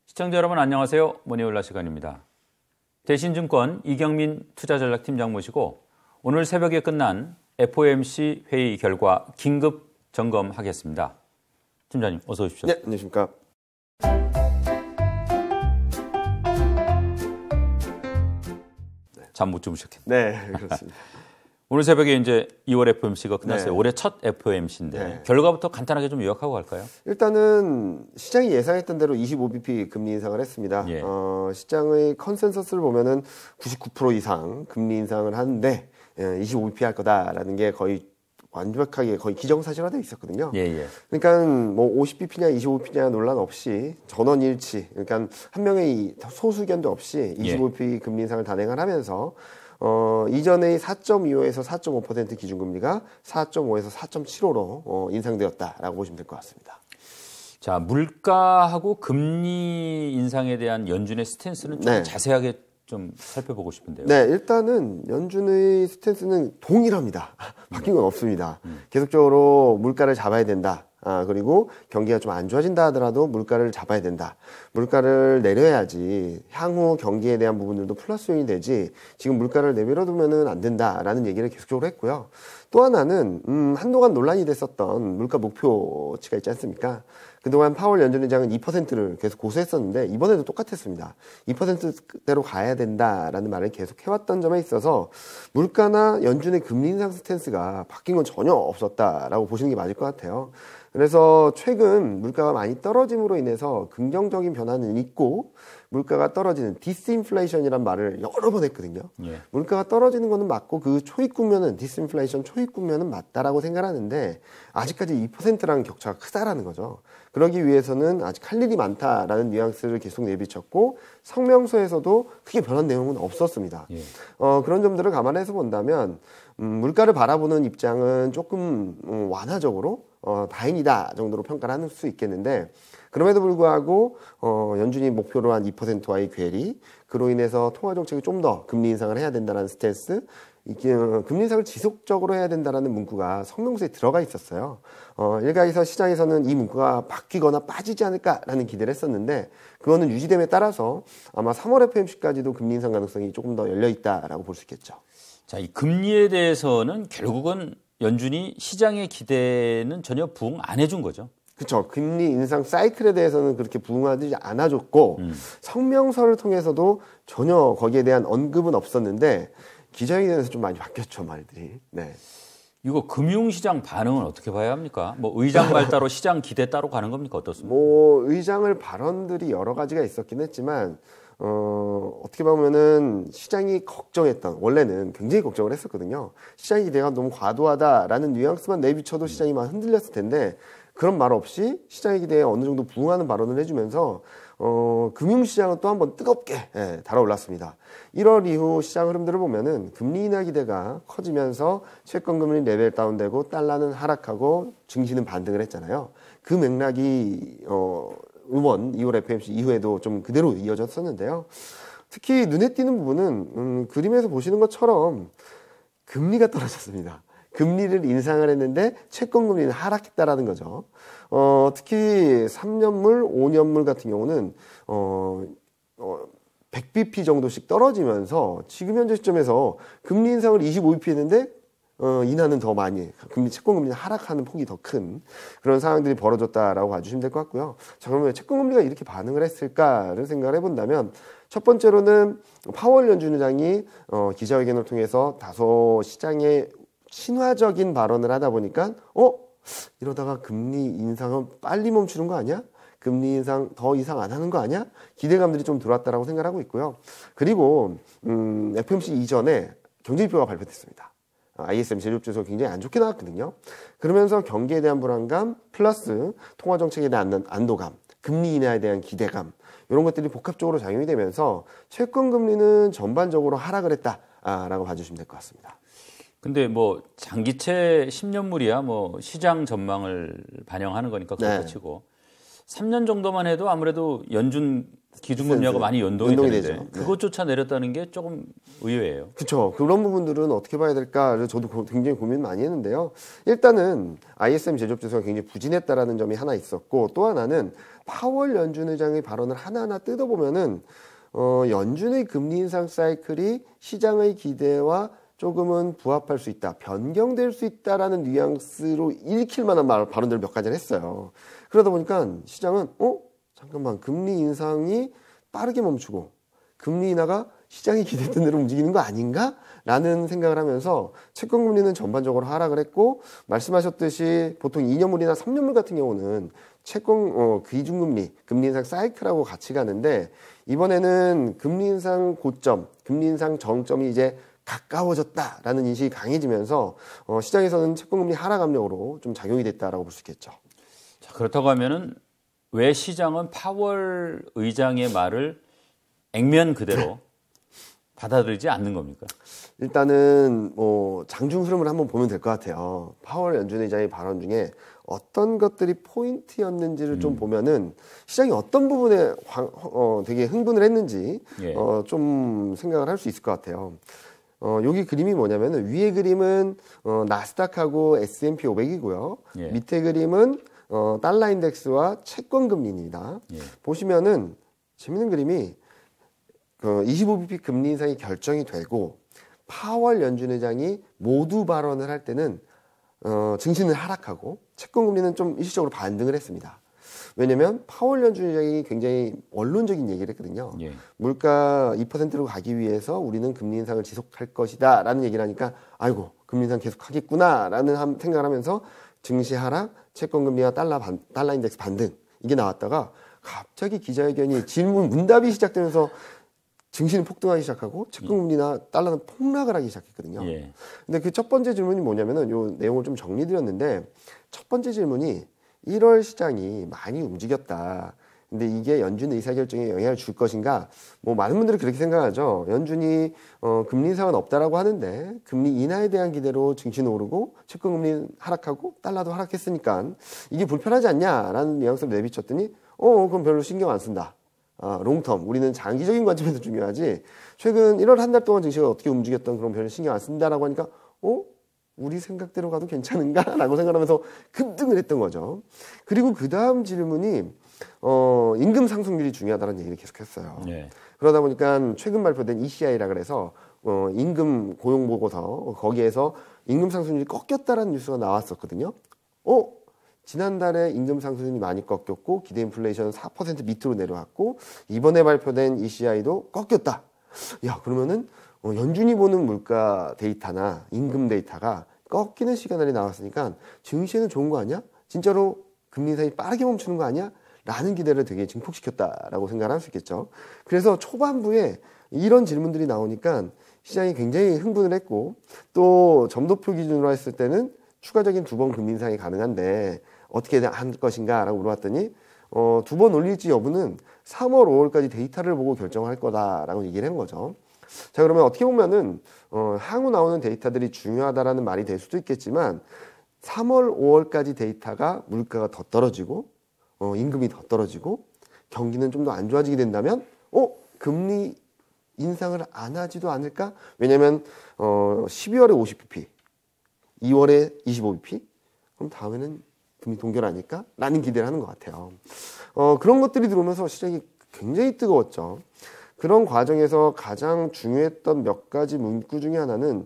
시청자 여러분 안녕하세요. 모니올라 시간입니다. 대신증권 이경민 투자전략팀장 모시고 오늘 새벽에 끝난 FOMC 회의 결과 긴급 점검하겠습니다. 팀장님 어서 오십시오. 네, 안녕하십니까. 잠 못 주무셨겠네요. 네, 그렇습니다. 오늘 새벽에 이제 2월 FOMC가 끝났어요. 네. 올해 첫 FOMC인데 네. 결과부터 간단하게 좀 요약하고 갈까요? 일단은 시장이 예상했던 대로 25bp 금리 인상을 했습니다. 예. 시장의 컨센서스를 보면은 99% 이상 금리 인상을 하는데 25bp 할 거다라는 게 거의 완벽하게 거의 기정사실화되어 있었거든요. 예. 그러니까 뭐 50bp냐 25bp냐 논란 없이 전원일치, 그러니까 한 명의 소수견도 없이 25bp 금리 인상을 단행을 하면서 이전의 4.25에서 4.5% 기준금리가 4.5에서 4.75로 인상되었다라고 보시면 될 것 같습니다. 자, 물가하고 금리 인상에 대한 연준의 스탠스는 좀 네. 자세하게 좀 살펴보고 싶은데요. 네, 일단은 연준의 스탠스는 동일합니다. 바뀐 건 없습니다. 계속적으로 물가를 잡아야 된다. 그리고 경기가 좀 안 좋아진다 하더라도 물가를 잡아야 된다. 물가를 내려야지 향후 경기에 대한 부분들도 플러스 요인이 되지 지금 물가를 내버려두면은 안 된다라는 얘기를 계속적으로 했고요. 또 하나는 한동안 논란이 됐었던 물가 목표치가 있지 않습니까? 그동안 파월 연준의장은 2%를 계속 고수했었는데 이번에도 똑같았습니다. 2%대로 가야 된다라는 말을 계속 해왔던 점에 있어서 물가나 연준의 금리 인상 스탠스가 바뀐 건 전혀 없었다라고 보시는 게 맞을 것 같아요. 그래서 최근 물가가 많이 떨어짐으로 인해서 긍정적인 변화는 있고 물가가 떨어지는 디스인플레이션이란 말을 여러 번 했거든요. 예. 물가가 떨어지는 거는 맞고 그 초입 국면은 디스인플레이션 초입 국면은 맞다라고 생각하는데 아직까지 2%라는 격차가 크다라는 거죠. 그러기 위해서는 아직 할 일이 많다라는 뉘앙스를 계속 내비쳤고 성명서에서도 크게 변한 내용은 없었습니다. 예. 그런 점들을 감안해서 본다면 물가를 바라보는 입장은 조금 완화적으로 다행이다 정도로 평가를 할 수 있겠는데 그럼에도 불구하고 연준이 목표로 한 2%와의 괴리 그로 인해서 통화정책이 좀 더 금리 인상을 해야 된다는 스탠스 금리 인상을 지속적으로 해야 된다는 문구가 성명서에 들어가 있었어요. 일각에서 시장에서는 이 문구가 바뀌거나 빠지지 않을까라는 기대를 했었는데 그거는 유지됨에 따라서 아마 3월 FOMC까지도 금리 인상 가능성이 조금 더 열려 있다라고 볼 수 있겠죠. 자, 이 금리에 대해서는 결국은 연준이 시장의 기대는 전혀 부응 안 해준 거죠. 그렇죠. 금리 인상 사이클에 대해서는 그렇게 부응하지 않아줬고 성명서를 통해서도 전혀 거기에 대한 언급은 없었는데 기자회견에서 좀 많이 바뀌었죠, 말들이. 네. 이거 금융시장 반응은 어떻게 봐야 합니까? 뭐 의장 말 따로 시장 기대 따로 가는 겁니까? 어떻습니까? 뭐 의장을 발언들이 여러 가지가 있었긴 했지만 어떻게 보면은 시장이 걱정했던 원래는 굉장히 걱정을 했었거든요. 시장의 기대가 너무 과도하다라는 뉘앙스만 내비쳐도 시장이 막 흔들렸을 텐데 그런 말 없이 시장의 기대에 어느 정도 부응하는 발언을 해주면서 금융시장은 또 한번 뜨겁게 달아올랐습니다. 1월 이후 시장 흐름들을 보면은 금리 인하 기대가 커지면서 채권 금리 레벨 다운되고 달러는 하락하고 증시는 반등을 했잖아요. 그 맥락이 이번 2월 FOMC 이후에도 좀 그대로 이어졌었는데요. 특히 눈에 띄는 부분은 그림에서 보시는 것처럼 금리가 떨어졌습니다. 금리를 인상을 했는데 채권 금리는 하락했다라는 거죠. 특히 3년물, 5년물 같은 경우는 100bp 정도씩 떨어지면서 지금 현재 시점에서 금리 인상을 25bp 했는데 인하는 더 많이 채권 금리는 하락하는 폭이 더 큰 그런 상황들이 벌어졌다라고 봐주시면 될 것 같고요. 자, 그러면 채권 금리가 이렇게 반응을 했을까를 생각을 해본다면 첫 번째로는 파월 연준의장이 기자회견을 통해서 다소 시장에 친화적인 발언을 하다 보니까 이러다가 금리 인상은 빨리 멈추는 거 아니야? 금리 인상 더 이상 안 하는 거 아니야? 기대감들이 좀 들어왔다라고 생각하고 있고요. 그리고 FOMC 이전에 경제지표가 발표됐습니다. ISM 제조업지수가 굉장히 안 좋게 나왔거든요. 그러면서 경기에 대한 불안감 플러스 통화정책에 대한 안도감, 금리 인하에 대한 기대감 이런 것들이 복합적으로 작용이 되면서 채권 금리는 전반적으로 하락을 했다라고 봐주시면 될 것 같습니다. 근데 뭐 장기채 10년물이야 뭐 시장 전망을 반영하는 거니까 그렇다 치고 3년 정도만 해도 아무래도 연준 기준금리하고 많이 연동이 되는데 되죠. 그것조차 내렸다는 게 조금 의외예요. 그렇죠. 그런 부분들은 어떻게 봐야 될까? 저도 굉장히 고민 많이 했는데요. 일단은 ISM 제조업자가 굉장히 부진했다라는 점이 하나 있었고, 또 하나는 파월 연준 의장의 발언을 하나하나 뜯어보면은 연준의 금리 인상 사이클이 시장의 기대와 조금은 부합할 수 있다, 변경될 수 있다라는 뉘앙스로 읽힐 만한 발언들을 몇 가지를 했어요. 그러다 보니까 시장은 잠깐만, 금리 인상이 빠르게 멈추고 금리 인하가 시장이 기대했던 대로 움직이는 거 아닌가? 라는 생각을 하면서 채권 금리는 전반적으로 하락을 했고, 말씀하셨듯이 보통 2년물이나 3년물 같은 경우는 채권 기준금리, 금리 인상 사이클하고 같이 가는데, 이번에는 금리 인상 고점, 금리 인상 정점이 이제 가까워졌다라는 인식이 강해지면서 시장에서는 채권금리 하락 압력으로 좀 작용이 됐다라고 볼 수 있겠죠. 자, 그렇다고 하면은 왜 시장은 파월 의장의 말을 액면 그대로 받아들이지 않는 겁니까? 일단은 장중 흐름을 한번 보면 될 것 같아요. 파월 연준 의장의 발언 중에 어떤 것들이 포인트였는지를 좀 보면은 시장이 어떤 부분에 되게 흥분을 했는지 좀 생각을 할 수 있을 것 같아요. 여기 그림이 뭐냐면은, 위에 그림은 나스닥하고 S&P 500이고요. 밑에 그림은 달러 인덱스와 채권 금리입니다. 보시면은 재밌는 그림이 25bp 금리 인상이 결정이 되고 파월 연준 의장이 모두 발언을 할 때는 증시는 하락하고 채권 금리는 좀 일시적으로 반등을 했습니다. 왜냐면 파월 연준 의장이 굉장히 원론적인 얘기를 했거든요. 물가 2%로 가기 위해서 우리는 금리 인상을 지속할 것이다 라는 얘기를 하니까, 아이고, 금리 인상 계속 하겠구나 라는 생각을 하면서 증시 하락, 채권 금리와 달러 인덱스 반등, 이게 나왔다가 갑자기 기자회견이 문답이 시작되면서 증시는 폭등하기 시작하고 채권 금리나 달러는 폭락을 하기 시작했거든요. 근데 그 첫 번째 질문이 뭐냐면은, 요 내용을 좀 정리드렸는데, 첫 번째 질문이 1월 시장이 많이 움직였다. 근데 이게 연준 의사결정에 영향을 줄 것인가? 많은 분들이 그렇게 생각하죠. 연준이 금리 인상은 없다라고 하는데 금리 인하에 대한 기대로 증시는 오르고 채권 금리는 하락하고 달러도 하락했으니까 이게 불편하지 않냐라는 뉘앙스를 내비쳤더니 그럼 별로 신경 안 쓴다. 롱텀, 우리는 장기적인 관점에서 중요하지, 최근 1월 한 달 동안 증시가 어떻게 움직였던 그런 별로 신경 안 쓴다라고 하니까 우리 생각대로 가도 괜찮은가라고 생각하면서 급등을 했던 거죠. 그리고 그 다음 질문이 임금 상승률이 중요하다는 얘기를 계속했어요. 그러다 보니까 최근 발표된 ECI라 그래서 임금 고용 보고서, 거기에서 임금 상승률이 꺾였다라는 뉴스가 나왔었거든요. 지난달에 임금 상승률이 많이 꺾였고 기대 인플레이션은 4% 밑으로 내려왔고 이번에 발표된 ECI도 꺾였다. 야, 그러면은 연준이 보는 물가 데이터나 임금 데이터가 꺾이는 시그널이 나왔으니까 증시에는 좋은 거 아니야? 진짜로 금리 인상이 빠르게 멈추는 거 아니야? 라는 기대를 되게 증폭시켰다라고 생각을 할 수 있겠죠. 그래서 초반부에 이런 질문들이 나오니까 시장이 굉장히 흥분을 했고, 또 점도표 기준으로 했을 때는 추가적인 2번 금리 인상이 가능한데 어떻게 할 것인가 라고 물어봤더니 2번 올릴지 여부는 3월, 5월까지 데이터를 보고 결정할 거다라고 얘기를 한 거죠. 자, 그러면 어떻게 보면은 향후 나오는 데이터들이 중요하다라는 말이 될 수도 있겠지만, 3월, 5월까지 데이터가 물가가 더 떨어지고 임금이 더 떨어지고 경기는 좀 더 안 좋아지게 된다면 금리 인상을 안 하지도 않을까? 왜냐면 12월에 50bp, 2월에 25bp, 그럼 다음에는 금리 동결 아닐까? 라는 기대를 하는 것 같아요. 그런 것들이 들어오면서 시장이 굉장히 뜨거웠죠. 그런 과정에서 가장 중요했던 몇 가지 문구 중에 하나는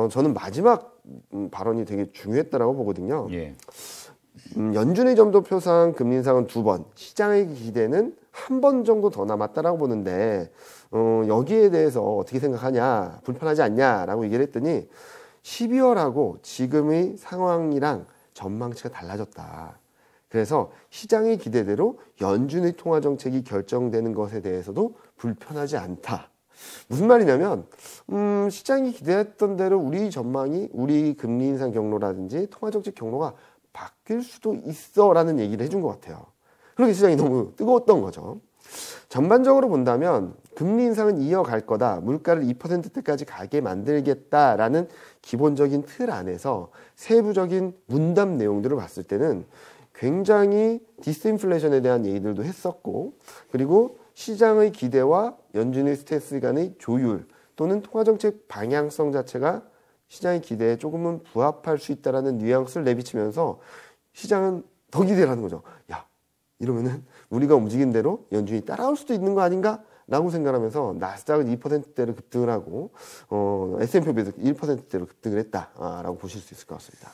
저는 마지막 발언이 되게 중요했다라고 보거든요. 연준의 점도표상 금리 인상은 2번, 시장의 기대는 1번 정도 더 남았다라고 보는데 여기에 대해서 어떻게 생각하냐, 불편하지 않냐라고 얘기를 했더니 12월하고 지금의 상황이랑 전망치가 달라졌다. 그래서 시장의 기대대로 연준의 통화 정책이 결정되는 것에 대해서도 불편하지 않다. 무슨 말이냐면 시장이 기대했던 대로 우리 전망이, 우리 금리 인상 경로라든지 통화 정책 경로가 바뀔 수도 있어라는 얘기를 해준 것 같아요. 그렇게 시장이 너무 뜨거웠던 거죠. 전반적으로 본다면 금리 인상은 이어갈 거다, 물가를 2%대까지 가게 만들겠다라는 기본적인 틀 안에서 세부적인 문답 내용들을 봤을 때는 굉장히 디스인플레이션에 대한 얘기들도 했었고, 그리고 시장의 기대와 연준의 스탠스 간의 조율 또는 통화정책 방향성 자체가 시장의 기대에 조금은 부합할 수 있다라는 뉘앙스를 내비치면서 시장은 더 기대를 하는 거죠. 야, 이러면은 우리가 움직인 대로 연준이 따라올 수도 있는 거 아닌가? 라고 생각하면서 나스닥은 2%대로 급등을 하고 S&P500도 1%대로 급등을 했다라고 보실 수 있을 것 같습니다.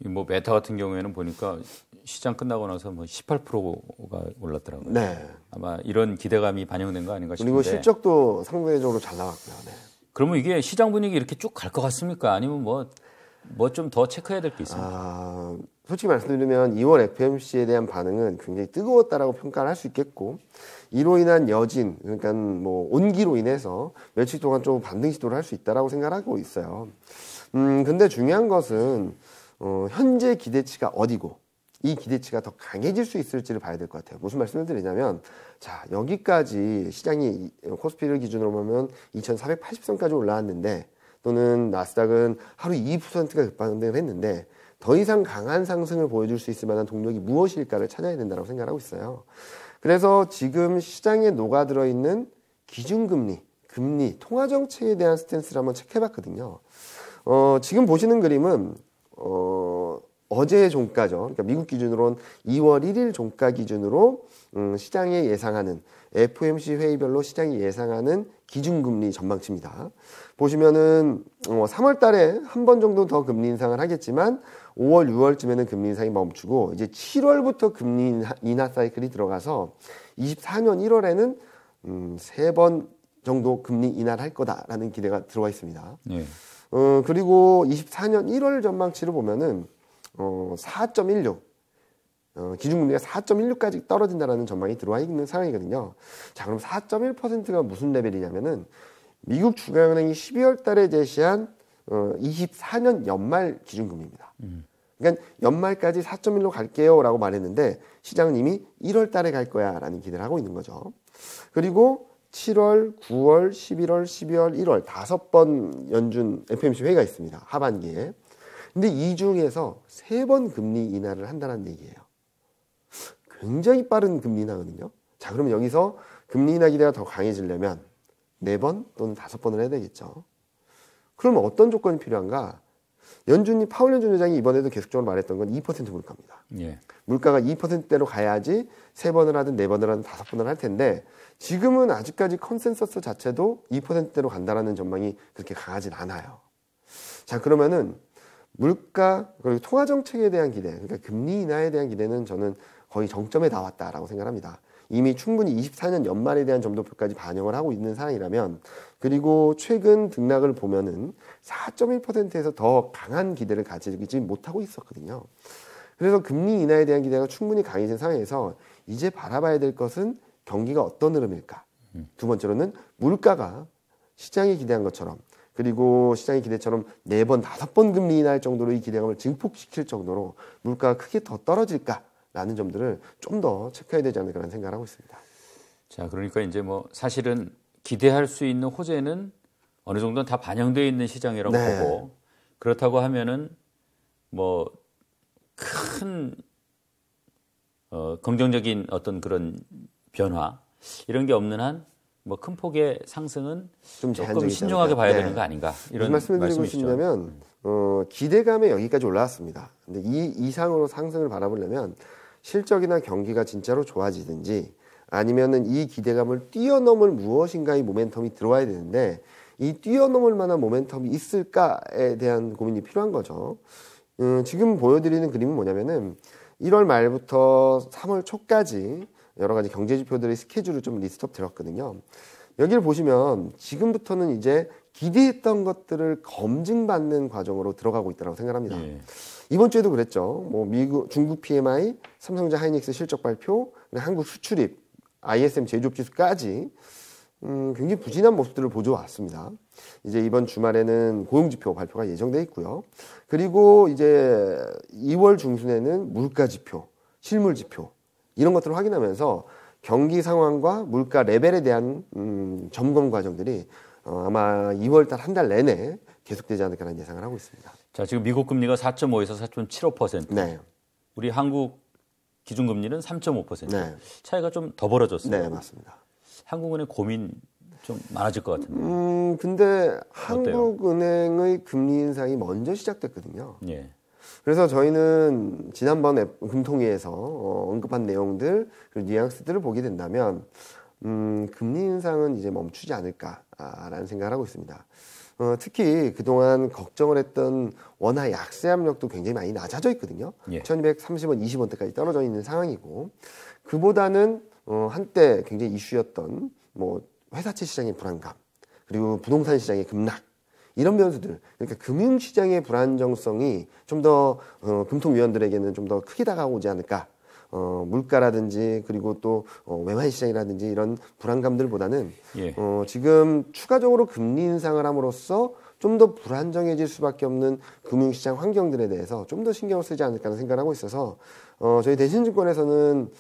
뭐 메타 같은 경우에는 보니까 시장 끝나고 나서 뭐 18%가 올랐더라고요. 네. 아마 이런 기대감이 반영된 거 아닌가 싶은데. 그리고 실적도 상대적으로 잘 나왔고요. 네. 그러면 이게 시장 분위기 이렇게 쭉 갈 것 같습니까? 아니면 뭐 좀 더 체크해야 될 게 있습니까? 솔직히 말씀드리면 2월 FOMC에 대한 반응은 굉장히 뜨거웠다라고 평가를 할 수 있겠고 이로 인한 여진, 그러니까 뭐 온기로 인해서 며칠 동안 좀 반등 시도를 할 수 있다라고 생각하고 있어요. 근데 중요한 것은 현재 기대치가 어디고 이 기대치가 더 강해질 수 있을지를 봐야 될 것 같아요. 무슨 말씀을 드리냐면, 자, 여기까지 시장이 코스피를 기준으로 보면 2480선까지 올라왔는데, 또는 나스닥은 하루 2%가 급반등을 했는데, 더 이상 강한 상승을 보여줄 수 있을 만한 동력이 무엇일까를 찾아야 된다고 생각하고 있어요. 그래서 지금 시장에 녹아들어 있는 기준금리, 금리, 통화정책에 대한 스탠스를 한번 체크해봤거든요. 지금 보시는 그림은, 어제 종가죠. 그러니까 미국 기준으로는 2월 1일 종가 기준으로 시장에 예상하는 FOMC 회의별로 시장이 예상하는 기준금리 전망치입니다. 보시면은 3월 달에 한 번 정도 더 금리 인상을 하겠지만 5월, 6월쯤에는 금리 인상이 멈추고 이제 7월부터 금리 인하 사이클이 들어가서 24년 1월에는 3번 정도 금리 인하를 할 거다라는 기대가 들어와 있습니다. 네. 그리고 24년 1월 전망치를 보면은 4.16 기준금리가 4.16까지 떨어진다라는 전망이 들어와 있는 상황이거든요. 자, 그럼 4.1%가 무슨 레벨이냐면은 미국 중앙은행이 12월 달에 제시한 24년 연말 기준금리입니다. 그러니까 연말까지 4.1로 갈게요라고 말했는데 시장은 이미 1월 달에 갈 거야라는 기대를 하고 있는 거죠. 그리고 7월, 9월, 11월, 12월, 1월 5번 연준 FOMC 회의가 있습니다. 하반기에. 근데 이 중에서 3번 금리 인하를 한다는 얘기예요. 굉장히 빠른 금리 인하거든요. 자, 그러면 여기서 금리 인하 기대가 더 강해지려면 4번 또는 5번을 해야 되겠죠. 그러면 어떤 조건이 필요한가? 파월 연준 의장이 이번에도 계속적으로 말했던 건 2% 물가입니다. 예. 물가가 2%대로 가야지 3번을 하든 4번을 하든 5번을 할 텐데 지금은 아직까지 컨센서스 자체도 2%대로 간다라는 전망이 그렇게 강하진 않아요. 자, 그러면은 물가 그리고 통화 정책에 대한 기대, 그러니까 금리 인하에 대한 기대는 저는 거의 정점에 나왔다라고 생각합니다. 이미 충분히 24년 연말에 대한 점도표까지 반영을 하고 있는 상황이라면, 그리고 최근 등락을 보면은 4.1%에서 더 강한 기대를 가지지 못하고 있었거든요. 그래서 금리 인하에 대한 기대가 충분히 강해진 상황에서 이제 바라봐야 될 것은 경기가 어떤 흐름일까? 두 번째로는 물가가 시장이 기대한 것처럼, 그리고 시장의 기대처럼 4번, 5번 금리 인하할 정도로 이 기대감을 증폭시킬 정도로 물가가 크게 더 떨어질까라는 점들을 좀 더 체크해야 되지 않을까라는 생각을 하고 있습니다. 자, 그러니까 이제 뭐 사실은 기대할 수 있는 호재는 어느 정도는 다 반영되어 있는 시장이라고 네. 보고, 그렇다고 하면은 뭐 큰 긍정적인 어떤 그런 변화 이런 게 없는 한 뭐 큰 폭의 상승은 좀 조금 신중하게 봐야 되는 거 아닌가 이런 무슨 말씀을 드리고 말씀이시죠. 싶냐면 기대감에 여기까지 올라왔습니다. 근데 이 이상으로 상승을 바라보려면 실적이나 경기가 진짜로 좋아지든지 아니면은 이 기대감을 뛰어넘을 무엇인가의 모멘텀이 들어와야 되는데 이 뛰어넘을 만한 모멘텀이 있을까에 대한 고민이 필요한 거죠. 지금 보여드리는 그림은 뭐냐면은 1월 말부터 3월 초까지 여러 가지 경제 지표들의 스케줄을 좀 리스트업 드렸거든요. 여기를 보시면 지금부터는 이제 기대했던 것들을 검증받는 과정으로 들어가고 있다고 생각합니다. 예. 이번 주에도 그랬죠. 뭐 중국 PMI, 삼성전자 하이닉스 실적 발표, 한국 수출입, ISM 제조업 지수까지 굉장히 부진한 모습들을 보여왔습니다. 이제 이번 주말에는 고용지표 발표가 예정돼 있고요. 그리고 이제 2월 중순에는 물가지표, 실물지표 이런 것들을 확인하면서 경기 상황과 물가 레벨에 대한 점검 과정들이 아마 2월 달 한 달 내내 계속되지 않을까라는 예상을 하고 있습니다. 자, 지금 미국 금리가 4.5에서 4.75%. 네. 우리 한국 기준금리는 3.5%. 네. 차이가 좀 더 벌어졌어요. 네, 맞습니다. 한국은행 고민 좀 많아질 것 같은데. 근데 한국은행의 금리 인상이 먼저 시작됐거든요. 예. 그래서 저희는 지난번 금통위에서 언급한 내용들, 그리고 뉘앙스들을 보게 된다면, 금리 인상은 이제 멈추지 않을까라는 생각을 하고 있습니다. 특히 그동안 걱정을 했던 원화 약세 압력도 굉장히 많이 낮아져 있거든요. 예. 1230원, 20원대까지 떨어져 있는 상황이고, 그보다는 한때 굉장히 이슈였던 뭐 회사채 시장의 불안감, 그리고 부동산 시장의 급락, 이런 변수들, 그러니까 금융시장의 불안정성이 좀 더 금통위원들에게는 좀 더 크게 다가오지 않을까. 물가라든지 그리고 또 외환 시장이라든지 이런 불안감들보다는 예. 지금 추가적으로 금리 인상을 함으로써 좀 더 불안정해질 수밖에 없는 금융시장 환경들에 대해서 좀 더 신경을 쓰지 않을까 하는 생각을 하고 있어서 저희 대신증권에서는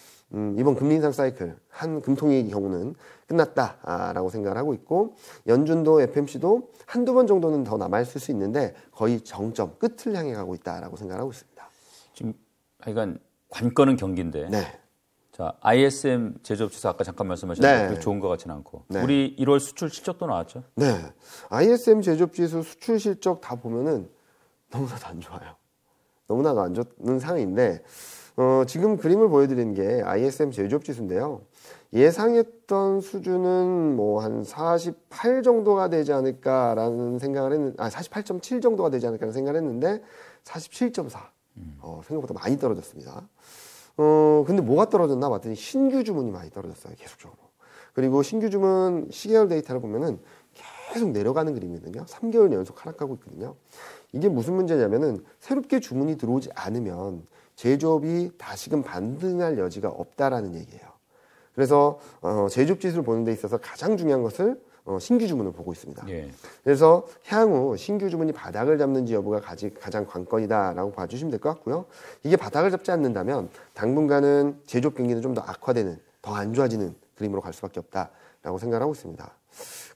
이번 금리 인상 사이클 한 금통위의 경우는 끝났다라고 생각을 하고 있고, 연준도 FMC도 한두 번 정도는 더 남아있을 수 있는데 거의 정점 끝을 향해 가고 있다라고 생각을 하고 있습니다. 지금 하여간 관건은 경기인데. 네. 자, ISM 제조업지수 아까 잠깐 말씀하셨는데 네. 좋은 것 같지는 않고. 네. 우리 1월 수출 실적도 나왔죠? 네. ISM 제조업지수 수출 실적 다 보면은 너무나도 안 좋아요. 너무나도 안 좋은 상황인데, 지금 그림을 보여드리는 게 ISM 제조업지수인데요. 예상했던 수준은 뭐 한 48 정도가 되지 않을까라는 생각을 했는데, 48.7 정도가 되지 않을까라는 생각을 했는데, 47.4. 생각보다 많이 떨어졌습니다. 근데 뭐가 떨어졌나 봤더니 신규 주문이 많이 떨어졌어요, 계속적으로. 그리고 신규 주문 시계열 데이터를 보면은 계속 내려가는 그림이거든요. 3개월 연속 하락하고 있거든요. 이게 무슨 문제냐면은 새롭게 주문이 들어오지 않으면 제조업이 다시금 반등할 여지가 없다라는 얘기예요. 그래서 제조업 지수를 보는 데 있어서 가장 중요한 것을 신규 주문을 보고 있습니다. 예. 그래서 향후 신규 주문이 바닥을 잡는지 여부가 가장 관건이다라고 봐주시면 될 것 같고요. 이게 바닥을 잡지 않는다면 당분간은 제조업 경기는 좀 더 악화되는, 더 안 좋아지는 그림으로 갈 수밖에 없다라고 생각을 하고 있습니다.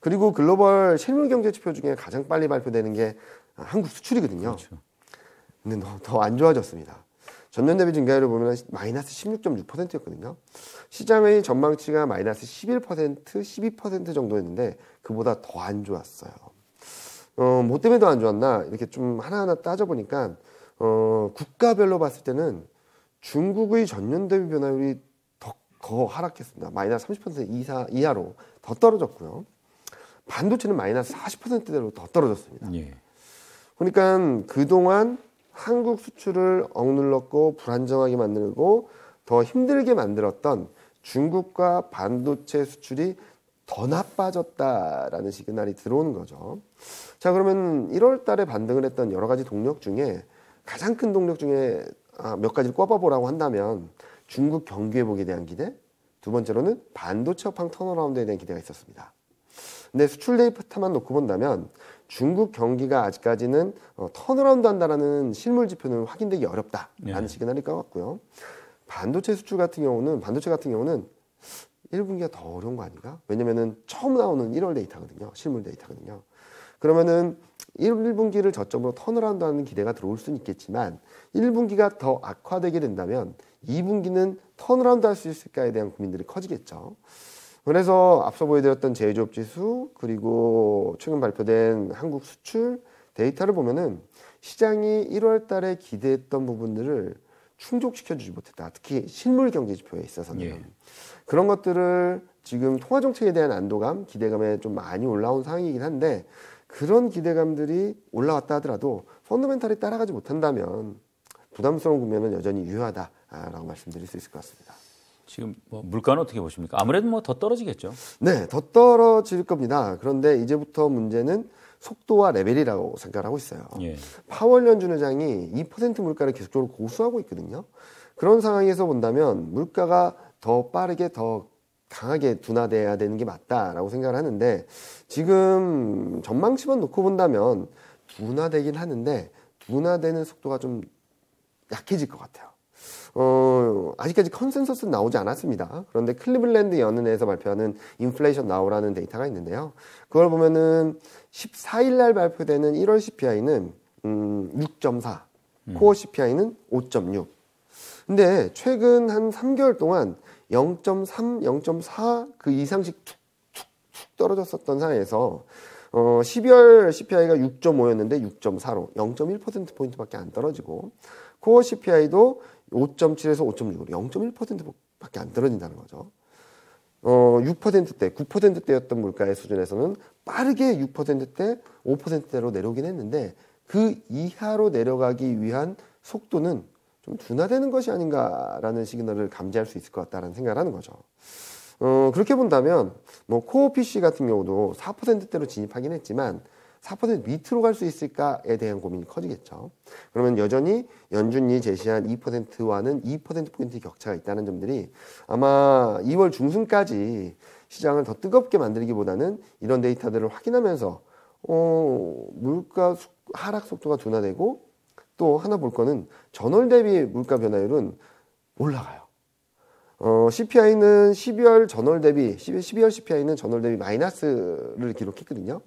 그리고 글로벌 실물 경제 지표 중에 가장 빨리 발표되는 게 한국 수출이거든요. 그렇죠. 근데 더 안 좋아졌습니다. 전년 대비 증가율을 보면 마이너스 16.6%였거든요. 시장의 전망치가 마이너스 11%, 12% 정도였는데 그보다 더 안 좋았어요. 뭐 때문에 더 안 좋았나? 이렇게 좀 하나하나 따져보니까 국가별로 봤을 때는 중국의 전년 대비 변화율이 더 하락했습니다. 마이너스 30% 이하로 더 떨어졌고요. 반도체는 마이너스 40%대로 더 떨어졌습니다. 예. 그러니까 그동안 한국 수출을 억눌렀고 불안정하게 만들고 더 힘들게 만들었던 중국과 반도체 수출이 더 나빠졌다라는 시그널이 들어오는 거죠. 자, 그러면 1월 달에 반등을 했던 여러 가지 동력 중에 가장 큰 동력 중에 몇 가지를 꼽아보라고 한다면 중국 경기 회복에 대한 기대, 두 번째로는 반도체 업황 턴어라운드에 대한 기대가 있었습니다. 근데 수출 데이터만 놓고 본다면 중국 경기가 아직까지는 턴어라운드 한다라는 실물 지표는 확인되기 어렵다라는 시그널일 것 같고요. 반도체 같은 경우는 1분기가 더 어려운 거 아닌가? 왜냐면은 처음 나오는 1월 데이터거든요. 실물 데이터거든요. 그러면은 1분기를 저점으로 턴어라운드 하는 기대가 들어올 수는 있겠지만 1분기가 더 악화되게 된다면 2분기는 턴어라운드 할 수 있을까에 대한 고민들이 커지겠죠. 그래서 앞서 보여드렸던 제조업 지수 그리고 최근 발표된 한국 수출 데이터를 보면은 시장이 1월 달에 기대했던 부분들을 충족시켜주지 못했다. 특히 실물 경제 지표에 있어서는. 예. 그런 것들을 지금 통화정책에 대한 안도감, 기대감에 좀 많이 올라온 상황이긴 한데 그런 기대감들이 올라왔다 하더라도 펀더멘탈이 따라가지 못한다면 부담스러운 국면은 여전히 유효하다라고 말씀드릴 수 있을 것 같습니다. 지금 뭐 물가는 어떻게 보십니까? 아무래도 뭐 더 떨어지겠죠. 네, 더 떨어질 겁니다. 그런데 이제부터 문제는 속도와 레벨이라고 생각하고 있어요. 예. 파월 연준 의장이 2% 물가를 계속적으로 고수하고 있거든요. 그런 상황에서 본다면 물가가 더 빠르게 더 강하게 둔화돼야 되는 게 맞다라고 생각을 하는데 지금 전망치만 놓고 본다면 둔화되긴 하는데 둔화되는 속도가 좀 약해질 것 같아요. 아직까지 컨센서스는 나오지 않았습니다. 그런데 클리블랜드 연은에서 발표하는 인플레이션 나우라는 데이터가 있는데요. 그걸 보면은 14일 날 발표되는 1월 CPI는 6.4, 코어 CPI는 5.6. 근데 최근 한 3개월 동안 0.3, 0.4 그 이상씩 툭툭툭 떨어졌었던 상황에서 12월 CPI가 6.5였는데 6.4로 0.1%포인트밖에 안 떨어지고 코어 CPI도 5.7에서 5.6으로 0.1%밖에 안 떨어진다는 거죠. 6%대, 9%대였던 물가의 수준에서는 빠르게 6%대, 5%대로 내려오긴 했는데 그 이하로 내려가기 위한 속도는 좀 둔화되는 것이 아닌가라는 시그널을 감지할 수 있을 것 같다는 생각을 하는 거죠. 그렇게 본다면 뭐 코어 PC 같은 경우도 4%대로 진입하긴 했지만 4% 밑으로 갈 수 있을까에 대한 고민이 커지겠죠. 그러면 여전히 연준이 제시한 2%와는 2%포인트 격차가 있다는 점들이 아마 2월 중순까지 시장을 더 뜨겁게 만들기보다는 이런 데이터들을 확인하면서 물가 하락 속도가 둔화되고 또 하나 볼 거는 전월 대비 물가 변화율은 올라가요. CPI는 12월 CPI는 전월 대비 마이너스를 기록했거든요.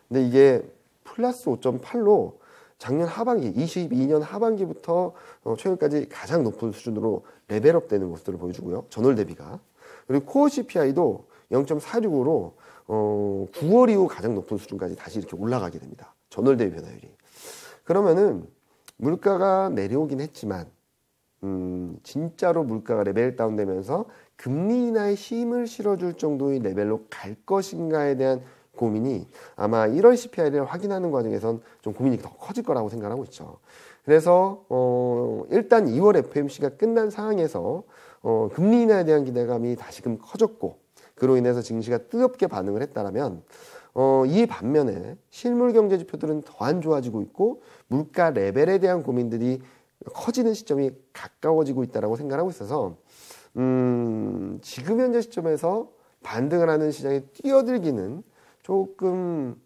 근데 이게 플러스 5.8로 작년 하반기, 22년 하반기부터 최근까지 가장 높은 수준으로 레벨업 되는 모습들을 보여주고요. 전월 대비가. 그리고 코어 CPI도 0.46으로 9월 이후 가장 높은 수준까지 다시 이렇게 올라가게 됩니다. 전월 대비 변화율이. 그러면은 물가가 내려오긴 했지만 진짜로 물가가 레벨 다운되면서 금리 인하에 힘을 실어줄 정도의 레벨로 갈 것인가에 대한 고민이 아마 1월 CPI를 확인하는 과정에선 좀 고민이 더 커질 거라고 생각하고 있죠. 그래서 일단 2월 FOMC가 끝난 상황에서 금리 인하에 대한 기대감이 다시금 커졌고 그로 인해서 증시가 뜨겁게 반응을 했다라면 이 반면에 실물 경제 지표들은 더 안 좋아지고 있고 물가 레벨에 대한 고민들이 커지는 시점이 가까워지고 있다고 생각하고 있어서 지금 현재 시점에서 반등을 하는 시장에 뛰어들기는 조금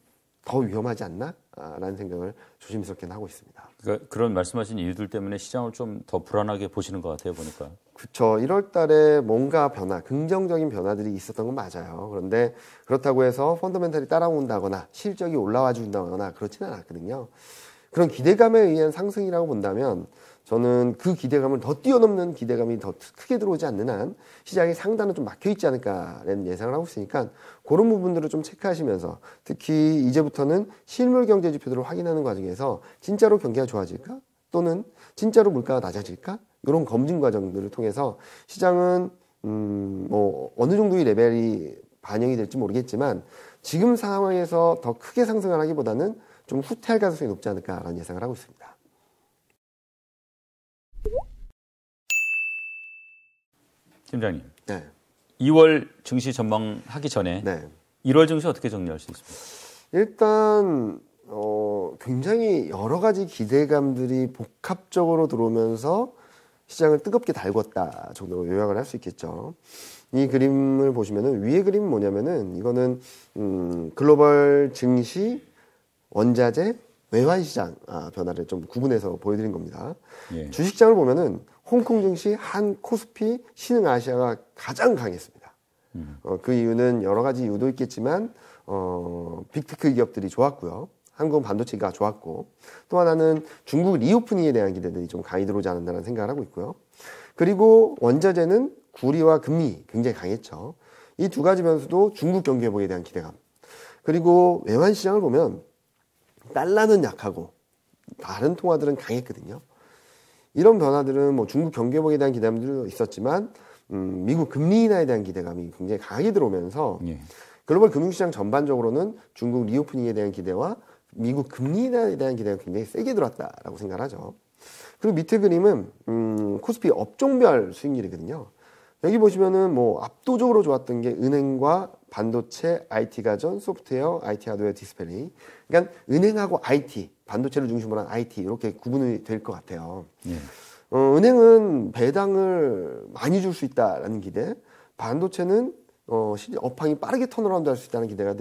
더 위험하지 않나? 라는 생각을 조심스럽게 하고 있습니다. 그러니까 그런 말씀하신 이유들 때문에 시장을 좀 더 불안하게 보시는 것 같아요, 보니까. 그렇죠. 1월 달에 뭔가 긍정적인 변화들이 있었던 건 맞아요. 그런데 그렇다고 해서 펀더멘탈이 따라온다거나 실적이 올라와 준다거나 그렇지는 않았거든요. 그런 기대감에 의한 상승이라고 본다면 저는 그 기대감을 더 뛰어넘는 기대감이 더 크게 들어오지 않는 한 시장의 상단은 좀 막혀있지 않을까라는 예상을 하고 있으니까 그런 부분들을 좀 체크하시면서 특히 이제부터는 실물 경제 지표들을 확인하는 과정에서 진짜로 경기가 좋아질까? 또는 진짜로 물가가 낮아질까? 이런 검증 과정들을 통해서 시장은 뭐 어느 정도의 레벨이 반영이 될지 모르겠지만 지금 상황에서 더 크게 상승을 하기보다는 좀 후퇴할 가능성이 높지 않을까라는 예상을 하고 있습니다. 팀장님, 네. 2월 증시 전망하기 전에 네. 1월 증시 어떻게 정리할 수 있습니까? 일단 굉장히 여러 가지 기대감들이 복합적으로 들어오면서 시장을 뜨겁게 달궜다 정도로 요약을 할 수 있겠죠. 이 그림을 보시면은 위에 그림은 뭐냐면은 이거는 글로벌 증시, 원자재, 외환 시장 변화를 좀 구분해서 보여드린 겁니다. 예. 주식장을 보면은 홍콩 증시, 한, 코스피, 신흥 아시아가 가장 강했습니다. 그 이유는 여러 가지 이유도 있겠지만 빅테크 기업들이 좋았고요. 한국은 반도체가 좋았고 또 하나는 중국 리오프닝에 대한 기대들이 좀 강히 들어오지 않는다는 생각을 하고 있고요. 그리고 원자재는 구리와 금리 굉장히 강했죠. 이 두 가지 변수도 중국 경기 회복에 대한 기대감. 그리고 외환 시장을 보면 달러는 약하고 다른 통화들은 강했거든요. 이런 변화들은 뭐 중국 경기 회복에 대한 기대감도 있었지만 미국 금리 인하에 대한 기대감이 굉장히 강하게 들어오면서 예. 글로벌 금융시장 전반적으로는 중국 리오프닝에 대한 기대와 미국 금리 인하에 대한 기대가 굉장히 세게 들어왔다라고 생각하죠. 그리고 밑에 그림은 코스피 업종별 수익률이거든요. 여기 보시면은 뭐 압도적으로 좋았던 게 은행과 반도체, IT 가전, 소프트웨어, IT 하드웨어, 디스플레이. 그러니까 은행하고 IT, 반도체를 중심으로 한 IT 이렇게 구분이 될 것 같아요. 예. 은행은 배당을 많이 줄 수 있다라는 기대, 반도체는 업황이 빠르게 턴어라운드 할 수 있다는 기대가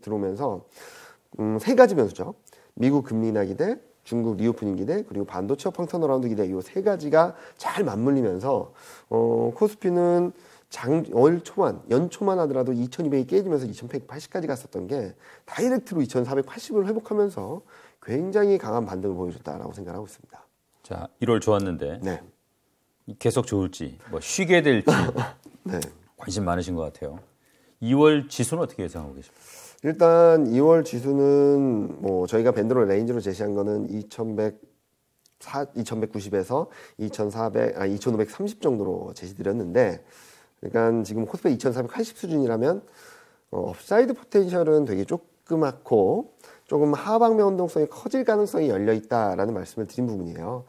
들어오면서 세 가지 변수죠. 미국 금리 인하 기대, 중국 리오프닝 기대, 그리고 반도체 업황 턴어라운드 기대 이 세 가지가 잘 맞물리면서 코스피는 연초만 하더라도 2200이 깨지면서 2180까지 갔었던 게 다이렉트로 2480을 회복하면서 굉장히 강한 반등을 보여줬다라고 생각하고 있습니다. 자, 1월 좋았는데 네. 계속 좋을지, 뭐 쉬게 될지 네. 관심 많으신 것 같아요. 2월 지수는 어떻게 예상하고 계십니까? 일단 2월 지수는 뭐 저희가 밴드로 레인지로 제시한 거는 2190에서 2530 정도로 제시드렸는데, 그러니까 지금 코스피 2480 수준이라면 업사이드 포텐셜은 되게 조그맣고 조금 하방면 운동성이 커질 가능성이 열려 있다라는 말씀을 드린 부분이에요.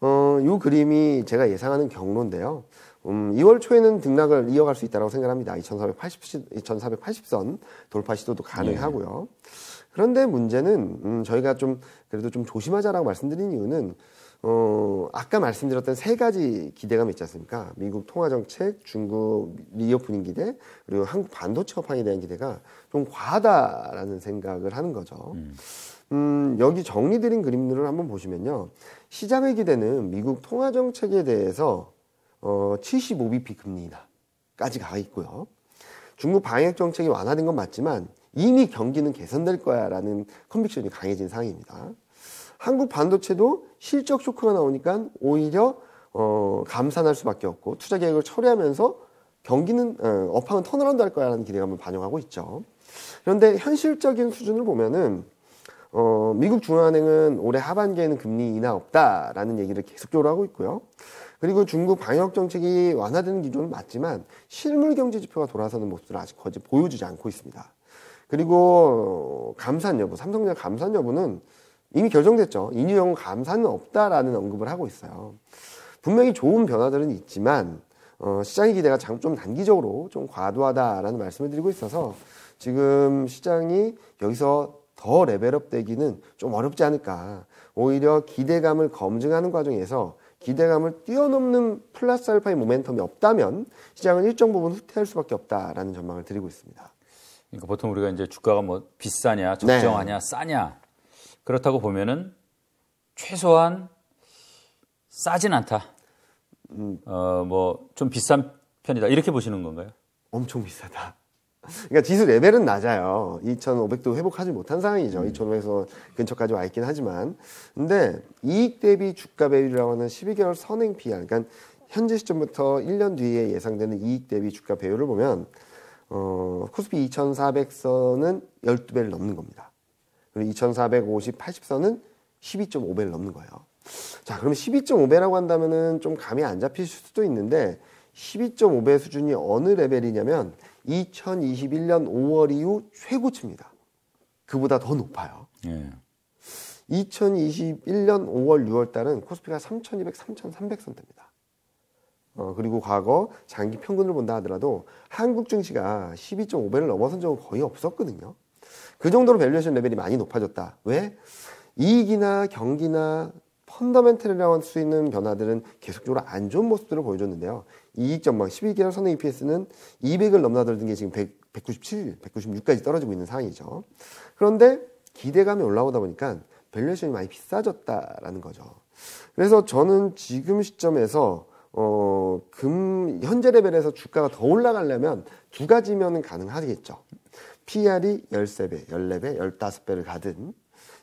이 그림이 제가 예상하는 경로인데요. 2월 초에는 등락을 이어갈 수 있다고 생각합니다. 2480선 돌파 시도도 가능하고요. 그런데 문제는 저희가 그래도 좀 조심하자라고 말씀드린 이유는 아까 말씀드렸던 세 가지 기대감이 있지 않습니까? 미국 통화정책, 중국 리오프닝 기대, 그리고 한국 반도체 업황에 대한 기대가 좀 과하다라는 생각을 하는 거죠. 여기 정리드린 그림들을 한번 보시면요. 시장의 기대는 미국 통화정책에 대해서 75bp 금리 인하까지 가 있고요. 중국 방역정책이 완화된 건 맞지만 이미 경기는 개선될 거야라는 컨빅션이 강해진 상황입니다. 한국 반도체도 실적 쇼크가 나오니까 오히려 감산할 수밖에 없고 투자 계획을 처리하면서 경기는 업황은 턴어라운드 할 거야라는 기대감을 반영하고 있죠. 그런데 현실적인 수준을 보면은 미국 중앙은행은 올해 하반기에는 금리 인하 없다라는 얘기를 계속적으로 하고 있고요. 그리고 중국 방역 정책이 완화되는 기조는 맞지만 실물 경제 지표가 돌아서는 모습을 아직 거의 보여주지 않고 있습니다. 그리고 감산 여부, 삼성전자 감산 여부는 이미 결정됐죠. 인유형 감산은 없다라는 언급을 하고 있어요. 분명히 좋은 변화들은 있지만 시장의 기대가 좀 단기적으로 좀 과도하다라는 말씀을 드리고 있어서 지금 시장이 여기서 더 레벨업 되기는 좀 어렵지 않을까. 오히려 기대감을 검증하는 과정에서 기대감을 뛰어넘는 플러스 알파의 모멘텀이 없다면 시장은 일정 부분 후퇴할 수밖에 없다라는 전망을 드리고 있습니다. 그러니까 보통 우리가 이제 주가가 뭐 비싸냐, 적정하냐, 싸냐 그렇다고 보면은 최소한 싸진 않다. 뭐 좀 비싼 편이다 이렇게 보시는 건가요? 엄청 비싸다. 그러니까 지수 레벨은 낮아요. 2,500도 회복하지 못한 상황이죠. 2,500에서 근처까지 와 있긴 하지만. 근데 이익 대비 주가 배율이라고 하는 12개월 선행 PR, 그러니까 현재 시점부터 1년 뒤에 예상되는 이익 대비 주가 배율을 보면 코스피 2,400선은 12배를 넘는 겁니다. 그리고 2,450, 80선은 12.5배를 넘는 거예요. 자, 그러면 12.5배라고 한다면은 좀 감이 안 잡히실 수도 있는데 12.5배 수준이 어느 레벨이냐면 2021년 5월 이후 최고치입니다. 그보다 더 높아요. 예. 2021년 5월, 6월 달은 코스피가 3,200, 3,300선대입니다. 그리고 과거 장기 평균을 본다 하더라도 한국 증시가 12.5배를 넘어선 적은 거의 없었거든요. 그 정도로 밸류에이션 레벨이 많이 높아졌다. 왜? 이익이나 경기나 펀더멘털이라고 할 수 있는 변화들은 계속적으로 안 좋은 모습들을 보여줬는데요. 이익 전망 12개월 선행 EPS는 200을 넘나들던 게 지금 197, 196까지 떨어지고 있는 상황이죠. 그런데 기대감이 올라오다 보니까 밸류에이션이 많이 비싸졌다라는 거죠. 그래서 저는 지금 시점에서 현재 레벨에서 주가가 더 올라가려면 두 가지면은 가능하겠죠. PR이 13배, 14배, 15배를 가든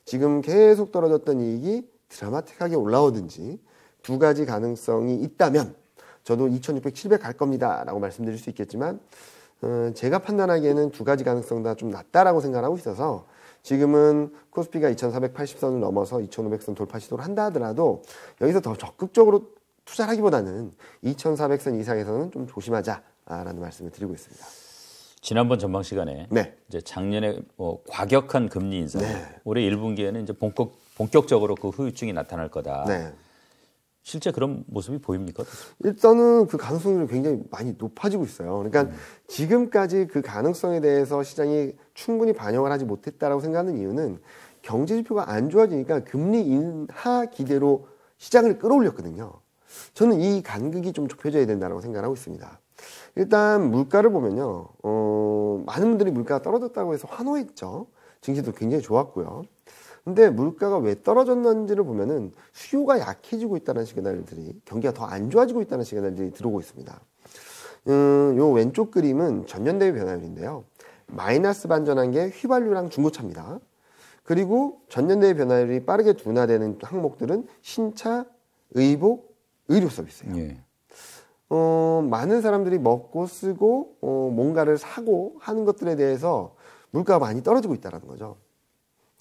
지금 계속 떨어졌던 이익이 드라마틱하게 올라오든지 두 가지 가능성이 있다면 저도 2,600, 700 갈 겁니다 라고 말씀드릴 수 있겠지만 제가 판단하기에는 두 가지 가능성 다 좀 낮다라고 생각하고 있어서 지금은 코스피가 2,480선을 넘어서 2,500선 돌파 시도를 한다 하더라도 여기서 더 적극적으로 투자를 하기보다는 2,400선 이상에서는 좀 조심하자라는 말씀을 드리고 있습니다. 지난번 전망 시간에 네. 이제 작년에 과격한 금리 인상, 네. 올해 1분기에는 이제 본격적으로 그 후유증이 나타날 거다. 네. 실제 그런 모습이 보입니까? 일단은 그 가능성이 굉장히 많이 높아지고 있어요. 그러니까 지금까지 그 가능성에 대해서 시장이 충분히 반영을 하지 못했다라고 생각하는 이유는 경제 지표가 안 좋아지니까 금리 인하 기대로 시장을 끌어올렸거든요. 저는 이 간극이 좀 좁혀져야 된다고 생각하고 있습니다. 일단 물가를 보면요. 많은 분들이 물가가 떨어졌다고 해서 환호했죠. 증시도 굉장히 좋았고요. 근데 물가가 왜 떨어졌는지를 보면은 수요가 약해지고 있다는 시그널들이, 경기가 더 안 좋아지고 있다는 시그널들이 들어오고 있습니다. 요 왼쪽 그림은 전년 대비 변화율인데요. 마이너스 반전한 게 휘발유랑 중고차입니다. 그리고 전년 대비 변화율이 빠르게 둔화되는 항목들은 신차, 의복, 의료 서비스예요. 예. 많은 사람들이 먹고 쓰고 뭔가를 사고 하는 것들에 대해서 물가가 많이 떨어지고 있다는 거죠.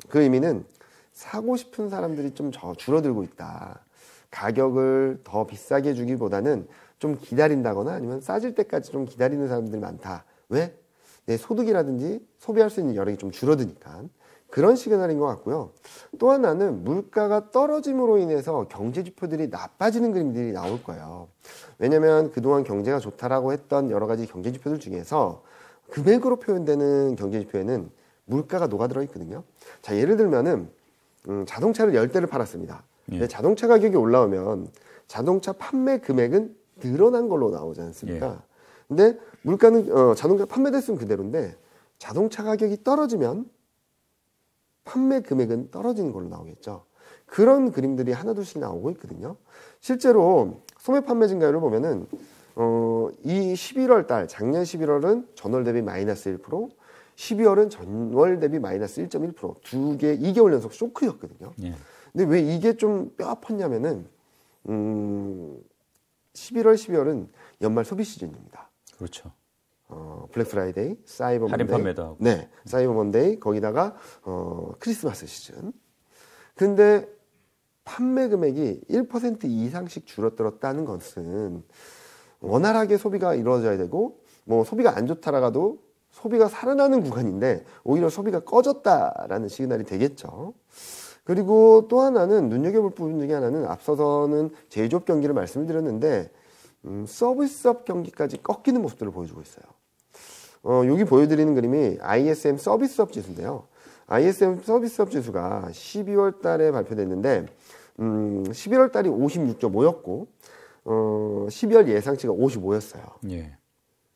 그 의미는 사고 싶은 사람들이 좀 줄어들고 있다. 가격을 더 비싸게 주기보다는 좀 기다린다거나 아니면 싸질 때까지 좀 기다리는 사람들이 많다. 왜? 내 소득이라든지 소비할 수 있는 여력이 좀 줄어드니까. 그런 시그널인 것 같고요. 또 하나는 물가가 떨어짐으로 인해서 경제 지표들이 나빠지는 그림들이 나올 거예요. 왜냐하면 그동안 경제가 좋다라고 했던 여러 가지 경제 지표들 중에서 금액으로 표현되는 경제 지표에는 물가가 녹아들어 있거든요. 자, 예를 들면은 자동차를 10대를 팔았습니다. 근데 자동차 가격이 올라오면 자동차 판매 금액은 늘어난 걸로 나오지 않습니까? 근데 물가는 자동차 판매 대수는 그대로인데 자동차 가격이 떨어지면 판매 금액은 떨어지는 걸로 나오겠죠. 그런 그림들이 하나둘씩 나오고 있거든요. 실제로 소매 판매 증가율을 보면은 이 11월 달, 작년 11월은 전월 대비 마이너스 1%, 12월은 전월 대비 마이너스 1.1%, 2개월 연속 쇼크였거든요. 근데 왜 이게 좀 뼈 아팠냐면은 11월, 12월은 연말 소비 시즌입니다. 그렇죠. 블랙 프라이데이, 사이버 할인 먼데이, 판매도 하고. 네, 사이버 먼데이 거기다가 크리스마스 시즌. 근데 판매 금액이 1% 이상씩 줄어들었다는 것은 원활하게 소비가 이루어져야 되고 뭐 소비가 안 좋다라가도 소비가 살아나는 구간인데 오히려 소비가 꺼졌다라는 시그널이 되겠죠. 그리고 또 하나는 눈여겨볼 부분 중에 하나는 앞서서는 제조업 경기를 말씀을 드렸는데 서비스업 경기까지 꺾이는 모습들을 보여주고 있어요. 여기 보여드리는 그림이 ISM 서비스업 지수인데요. ISM 서비스업 지수가 12월 달에 발표됐는데 11월 달이 56.5였고 12월 예상치가 55였어요.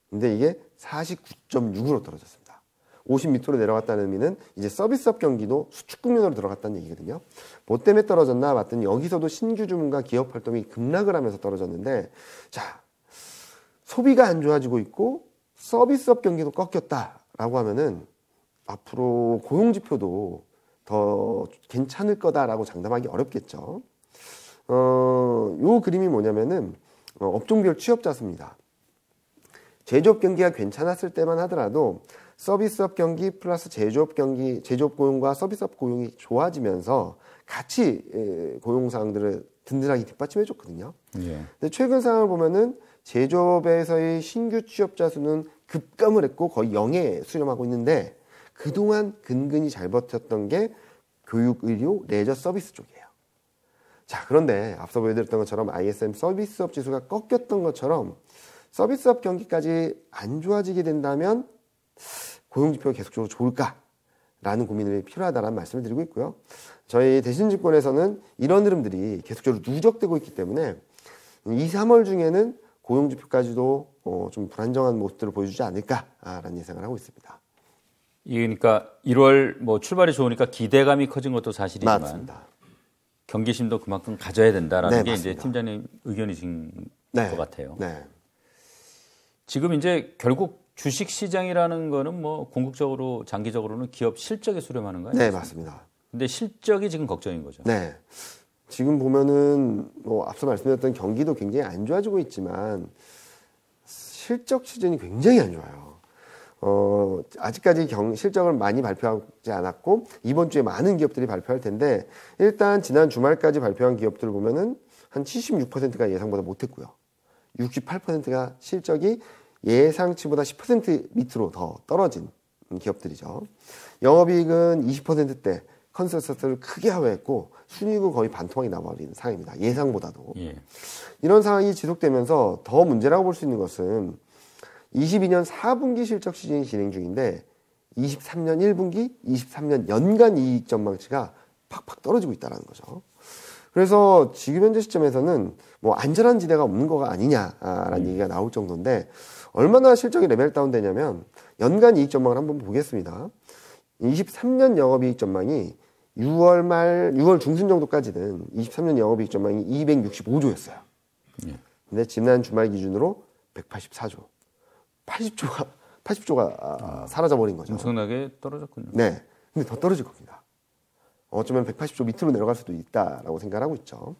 근데 이게 49.6으로 떨어졌습니다. 50 밑으로 내려갔다는 의미는 이제 서비스업 경기도 수축 국면으로 들어갔다는 얘기거든요. 뭐 때문에 떨어졌나 봤더니 여기서도 신규 주문과 기업 활동이 급락을 하면서 떨어졌는데, 자, 소비가 안 좋아지고 있고 서비스업 경기도 꺾였다라고 하면은 앞으로 고용 지표도 더 괜찮을 거다라고 장담하기 어렵겠죠. 요 그림이 뭐냐면은 업종별 취업자 수입니다. 제조업 경기가 괜찮았을 때만 하더라도 서비스업 경기 플러스 제조업 경기, 제조업 고용과 서비스업 고용이 좋아지면서 같이 고용 상황들을 든든하게 뒷받침해 줬거든요. 근데 최근 상황을 보면은 제조업에서의 신규 취업자 수는 급감을 했고 거의 0에 수렴하고 있는데 그동안 근근히 잘 버텼던 게 교육, 의료, 레저 서비스 쪽이에요. 자, 그런데 앞서 보여드렸던 것처럼 ISM 서비스업 지수가 꺾였던 것처럼 서비스업 경기까지 안 좋아지게 된다면 고용지표가 계속적으로 좋을까라는 고민이 필요하다는 말씀을 드리고 있고요. 저희 대신증권에서는 이런 흐름들이 계속적으로 누적되고 있기 때문에 2, 3월 중에는 고용지표까지도 좀 불안정한 모습들을 보여주지 않을까라는 예상을 하고 있습니다. 그러니까 1월 뭐 출발이 좋으니까 기대감이 커진 것도 사실이지만 맞습니다. 경계심도 그만큼 가져야 된다라는 게 맞습니다. 이제 팀장님 의견이신 것 같아요. 지금 이제 결국 주식 시장이라는 거는 뭐 궁극적으로 장기적으로는 기업 실적에 수렴하는 거예요? 네, 맞습니다. 근데 실적이 지금 걱정인 거죠. 네. 지금 보면은 뭐 앞서 말씀드렸던 경기도 굉장히 안 좋아지고 있지만 실적 시즌이 굉장히 안 좋아요. 아직까지 실적을 많이 발표하지 않았고 이번 주에 많은 기업들이 발표할 텐데 일단 지난 주말까지 발표한 기업들을 보면은 한 76%가 예상보다 못했고요. 68%가 실적이 예상치보다 10% 밑으로 더 떨어진 기업들이죠. 영업이익은 20%대 컨센서스를 크게 하회했고 순이익은 거의 반토막이 나버리는 상황입니다. 예상보다도. 이런 상황이 지속되면서 더 문제라고 볼 수 있는 것은 22년 4분기 실적 시즌이 진행 중인데 23년 1분기, 23년 연간 이익 전망치가 팍팍 떨어지고 있다는 거죠. 그래서 지금 현재 시점에서는 뭐 안전한 지대가 없는 거가 아니냐라는 얘기가 나올 정도인데 얼마나 실적이 레벨 다운되냐면 연간 이익 전망을 한번 보겠습니다. 23년 영업이익 전망이 6월 중순 정도까지는 23년 영업이익 전망이 265조였어요. 근데 지난 주말 기준으로 184조. 80조가 사라져버린 거죠. 엄청나게 떨어졌군요. 네. 근데 더 떨어질 겁니다. 어쩌면 180조 밑으로 내려갈 수도 있다라고 생각하고 있죠.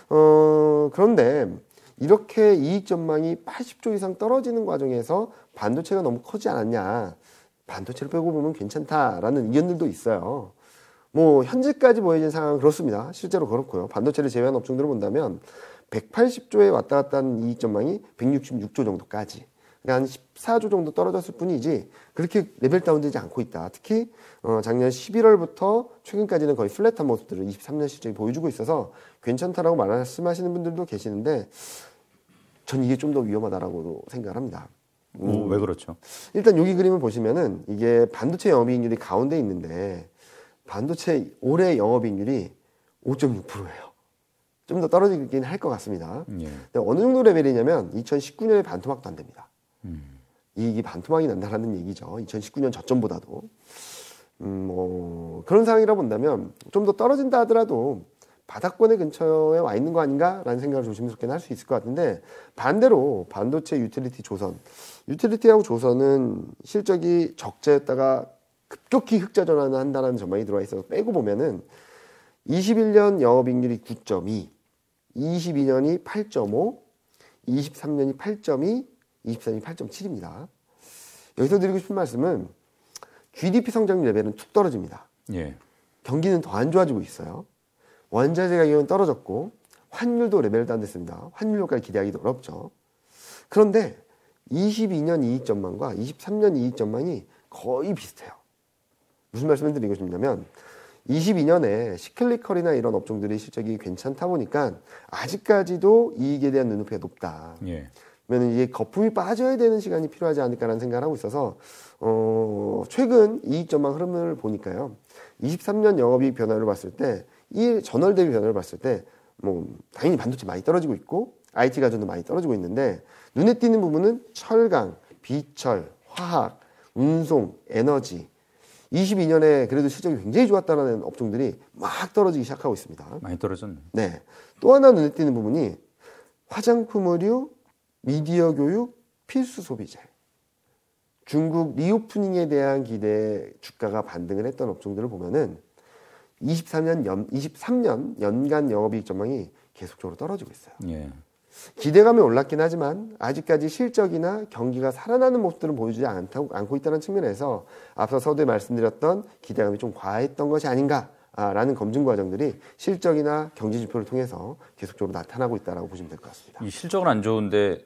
그런데 이렇게 이익 전망이 80조 이상 떨어지는 과정에서 반도체가 너무 커지 않았냐. 반도체를 빼고 보면 괜찮다라는 의견들도 있어요. 뭐 현재까지 보여진 상황은 그렇습니다. 실제로 그렇고요. 반도체를 제외한 업종들을 본다면 180조에 왔다 갔다 하는 이익 전망이 166조 정도까지. 그러니까 한 14조 정도 떨어졌을 뿐이지 그렇게 레벨 다운되지 않고 있다. 특히 작년 11월부터 최근까지는 거의 플랫한 모습들을 23년 실적이 보여주고 있어서 괜찮다라고 말씀하시는 분들도 계시는데 전 이게 좀 더 위험하다라고 생각을 합니다. 왜 그렇죠? 일단 여기 그림을 보시면은 이게 반도체 영업이익률이 가운데 있는데 반도체 올해 영업이익률이 5.6%예요. 좀 더 떨어지긴 할 것 같습니다. 예. 근데 어느 정도 레벨이냐면 2019년에 반토막도 안 됩니다. 이익이 반토막이 난다라는 얘기죠. 2019년 저점보다도. 뭐 그런 상황이라 본다면 좀 더 떨어진다 하더라도 바닥권의 근처에 와 있는 거 아닌가라는 생각을 조심스럽게 할 수 있을 것 같은데 반대로 반도체 유틸리티 조선. 유틸리티하고 조선은 실적이 적자였다가 급격히 흑자 전환을 한다는 전망이 들어와 있어서 빼고 보면은 21년 영업이익률이 9.2, 22년이 8.5, 23년이 8.2, 24년이 8.7입니다. 여기서 드리고 싶은 말씀은 GDP 성장률 레벨은 툭 떨어집니다. 예. 경기는 더 안 좋아지고 있어요. 원자재 가격은 떨어졌고 환율도 레벨 다운됐습니다. 환율 효과를 기대하기도 어렵죠. 그런데 22년 이익 전망과 23년 이익 전망이 거의 비슷해요. 무슨 말씀을 드리고 싶냐면 22년에 시클리컬이나 이런 업종들이 실적이 괜찮다 보니까 아직까지도 이익에 대한 눈높이가 높다. 예. 그러면 이게 거품이 빠져야 되는 시간이 필요하지 않을까라는 생각을 하고 있어서 최근 이익 전망 흐름을 보니까요. 23년 영업이익 변화를 봤을 때 이 전월 대비 변화를 봤을 때 뭐 당연히 반도체 많이 떨어지고 있고 IT 가전도 많이 떨어지고 있는데 눈에 띄는 부분은 철강, 비철, 화학, 운송, 에너지 22년에 그래도 실적이 굉장히 좋았다는 업종들이 막 떨어지기 시작하고 있습니다. 많이 떨어졌네. 네. 또 하나 눈에 띄는 부분이 화장품 의류, 미디어 교육, 필수 소비재. 중국 리오프닝에 대한 기대에 주가가 반등을 했던 업종들을 보면은 23년 연간 영업이익 전망이 계속적으로 떨어지고 있어요. 예. 기대감이 올랐긴 하지만 아직까지 실적이나 경기가 살아나는 모습들은 보여주지 않고 있다는 측면에서 앞서 서두에 말씀드렸던 기대감이 좀 과했던 것이 아닌가라는 검증 과정들이 실적이나 경제 지표를 통해서 계속적으로 나타나고 있다고 보시면 될 것 같습니다. 이 실적은 안 좋은데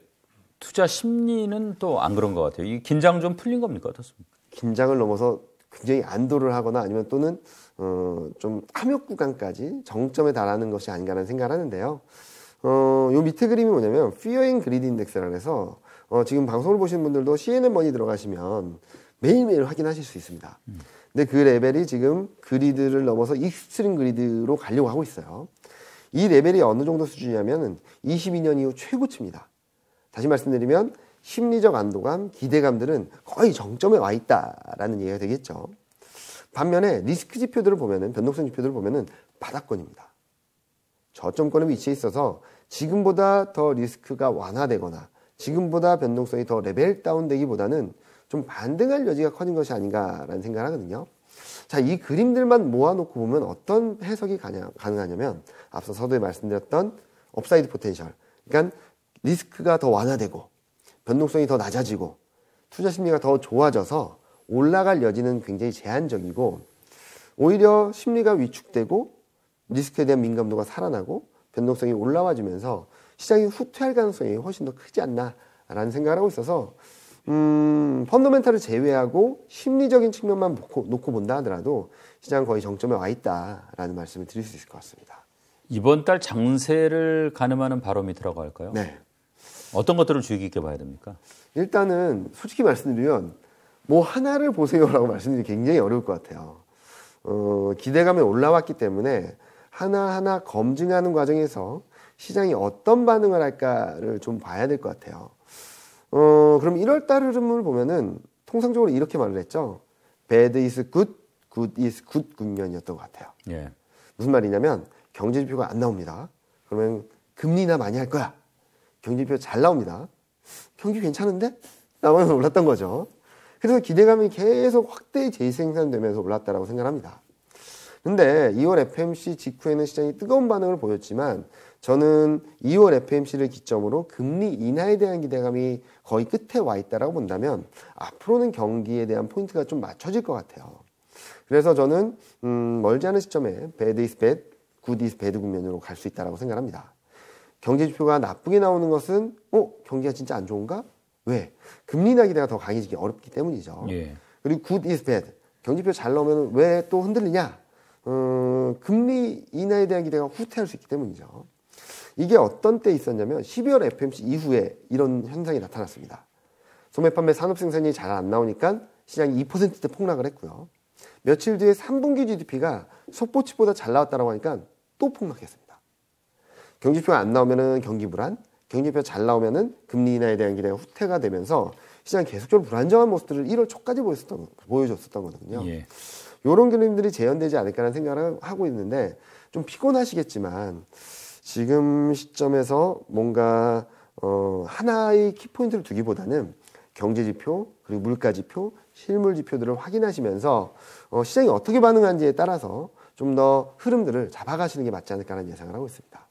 투자 심리는 또 안 그런 것 같아요. 이 긴장 좀 풀린 겁니까? 어떻습니까? 긴장을 넘어서 굉장히 안도를 하거나 아니면 또는 좀 탐욕 구간까지 정점에 달하는 것이 아닌가라는 생각을 하는데요. 요 밑에 그림이 뭐냐면 Fear and Greed Index라고 해서 지금 방송을 보시는 분들도 CNN 머니 들어가시면 매일매일 확인하실 수 있습니다. 근데 그 레벨이 지금 그리드를 넘어서 익스트림 그리드로 가려고 하고 있어요. 이 레벨이 어느 정도 수준이냐면 22년 이후 최고치입니다. 다시 말씀드리면 심리적 안도감, 기대감들은 거의 정점에 와 있다라는 얘기가 되겠죠. 반면에 리스크 지표들을 보면은 변동성 지표들을 보면은 바닥권입니다. 저점권에 위치해 있어서 지금보다 더 리스크가 완화되거나 지금보다 변동성이 더 레벨 다운되기보다는 좀 반등할 여지가 커진 것이 아닌가라는 생각을 하거든요. 자, 이 그림들만 모아놓고 보면 어떤 해석이 가능하냐면 앞서 서두에 말씀드렸던 업사이드 포텐셜, 그러니까 리스크가 더 완화되고 변동성이 더 낮아지고 투자 심리가 더 좋아져서 올라갈 여지는 굉장히 제한적이고 오히려 심리가 위축되고 리스크에 대한 민감도가 살아나고 변동성이 올라와주면서 시장이 후퇴할 가능성이 훨씬 더 크지 않나라는 생각을 하고 있어서 펀더멘탈을 제외하고 심리적인 측면만 놓고 본다 하더라도 시장은 거의 정점에 와 있다라는 말씀을 드릴 수 있을 것 같습니다. 이번 달 장세를 가늠하는 바로미터라고 할까요? 네. 어떤 것들을 주의 깊게 봐야 됩니까? 일단은 솔직히 말씀드리면 뭐 하나를 보세요라고 말씀드리기 굉장히 어려울 것 같아요. 기대감이 올라왔기 때문에 하나하나 검증하는 과정에서 시장이 어떤 반응을 할까를 좀 봐야 될 것 같아요. 그럼 1월달 흐름을 보면은 통상적으로 이렇게 말을 했죠. Bad is good, good is good 국면이었던 것 같아요. 예. 무슨 말이냐면 경제 지표가 안 나옵니다. 그러면 금리나 많이 할 거야. 경제 지표 잘 나옵니다. 경기 괜찮은데? 나오면서 올랐던 거죠. 그래서 기대감이 계속 확대 재생산되면서 올랐다라고 생각합니다. 근데 2월 FOMC 직후에는 시장이 뜨거운 반응을 보였지만 저는 2월 FOMC를 기점으로 금리 인하에 대한 기대감이 거의 끝에 와 있다라고 본다면 앞으로는 경기에 대한 포인트가 좀 맞춰질 것 같아요. 그래서 저는 멀지 않은 시점에 bad is bad, good is bad 국면으로 갈 수 있다고 생각합니다. 경제 지표가 나쁘게 나오는 것은 경기가 진짜 안 좋은가? 왜? 금리 인하 기대가 더 강해지기 어렵기 때문이죠. 예. 그리고 good is bad, 경제지표 잘 나오면 왜 또 흔들리냐? 금리 인하에 대한 기대가 후퇴할 수 있기 때문이죠. 이게 어떤 때 있었냐면 12월 FOMC 이후에 이런 현상이 나타났습니다. 소매 판매 산업 생산이 잘 안 나오니까 시장이 2%대 폭락을 했고요. 며칠 뒤에 3분기 GDP가 속보치보다 잘 나왔다고 하니까 또 폭락했습니다. 경제지표가 안 나오면은 경기 불안, 경제지표가 잘 나오면은 금리 인하에 대한 기대가 후퇴가 되면서 시장이 계속적으로 불안정한 모습들을 1월 초까지 보여줬었던 거거든요. 예. 이런 그림들이 재현되지 않을까라는 생각을 하고 있는데 좀 피곤하시겠지만 지금 시점에서 뭔가 하나의 키포인트를 두기보다는 경제지표 그리고 물가지표, 실물지표들을 확인하시면서 시장이 어떻게 반응하는지에 따라서 좀 더 흐름들을 잡아가시는 게 맞지 않을까라는 예상을 하고 있습니다.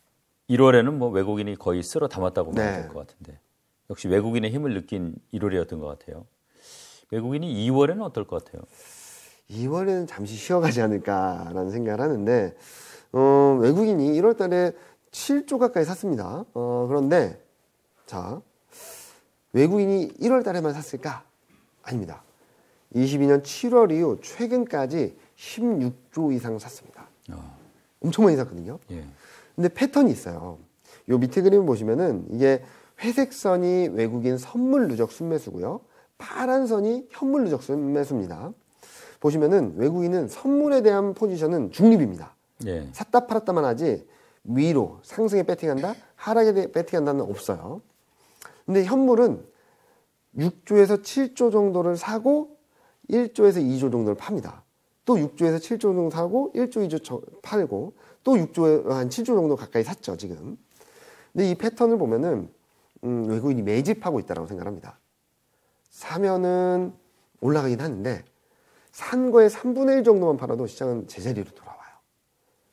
1월에는 뭐 외국인이 거의 쓸어 담았다고 보면 네. 될 것 같은데 역시 외국인의 힘을 느낀 1월이었던 것 같아요. 외국인이 2월에는 어떨 것 같아요? 2월에는 잠시 쉬어가지 않을까라는 생각을 하는데 외국인이 1월 달에 7조 가까이 샀습니다. 그런데 자 외국인이 1월 달에만 샀을까? 아닙니다. 22년 7월 이후 최근까지 16조 이상 샀습니다. 엄청 많이 샀거든요. 예. 근데 패턴이 있어요. 요 밑에 그림 보시면은 이게 회색 선이 외국인 선물 누적 순매수고요. 파란 선이 현물 누적 순매수입니다. 보시면은 외국인은 선물에 대한 포지션은 중립입니다. 예. 샀다 팔았다만 하지 위로 상승에 배팅한다, 하락에 배팅한다는 없어요. 근데 현물은 6조에서 7조 정도를 사고 1조에서 2조 정도를 팝니다. 또 6조에서 7조 정도 사고 1조, 2조 팔고 또 6조에 한 7조 정도 가까이 샀죠, 지금. 근데 이 패턴을 보면은 외국인이 매집하고 있다고 생각합니다. 사면은 올라가긴 하는데 산 거의 3분의 1 정도만 팔아도 시장은 제자리로 돌아와요.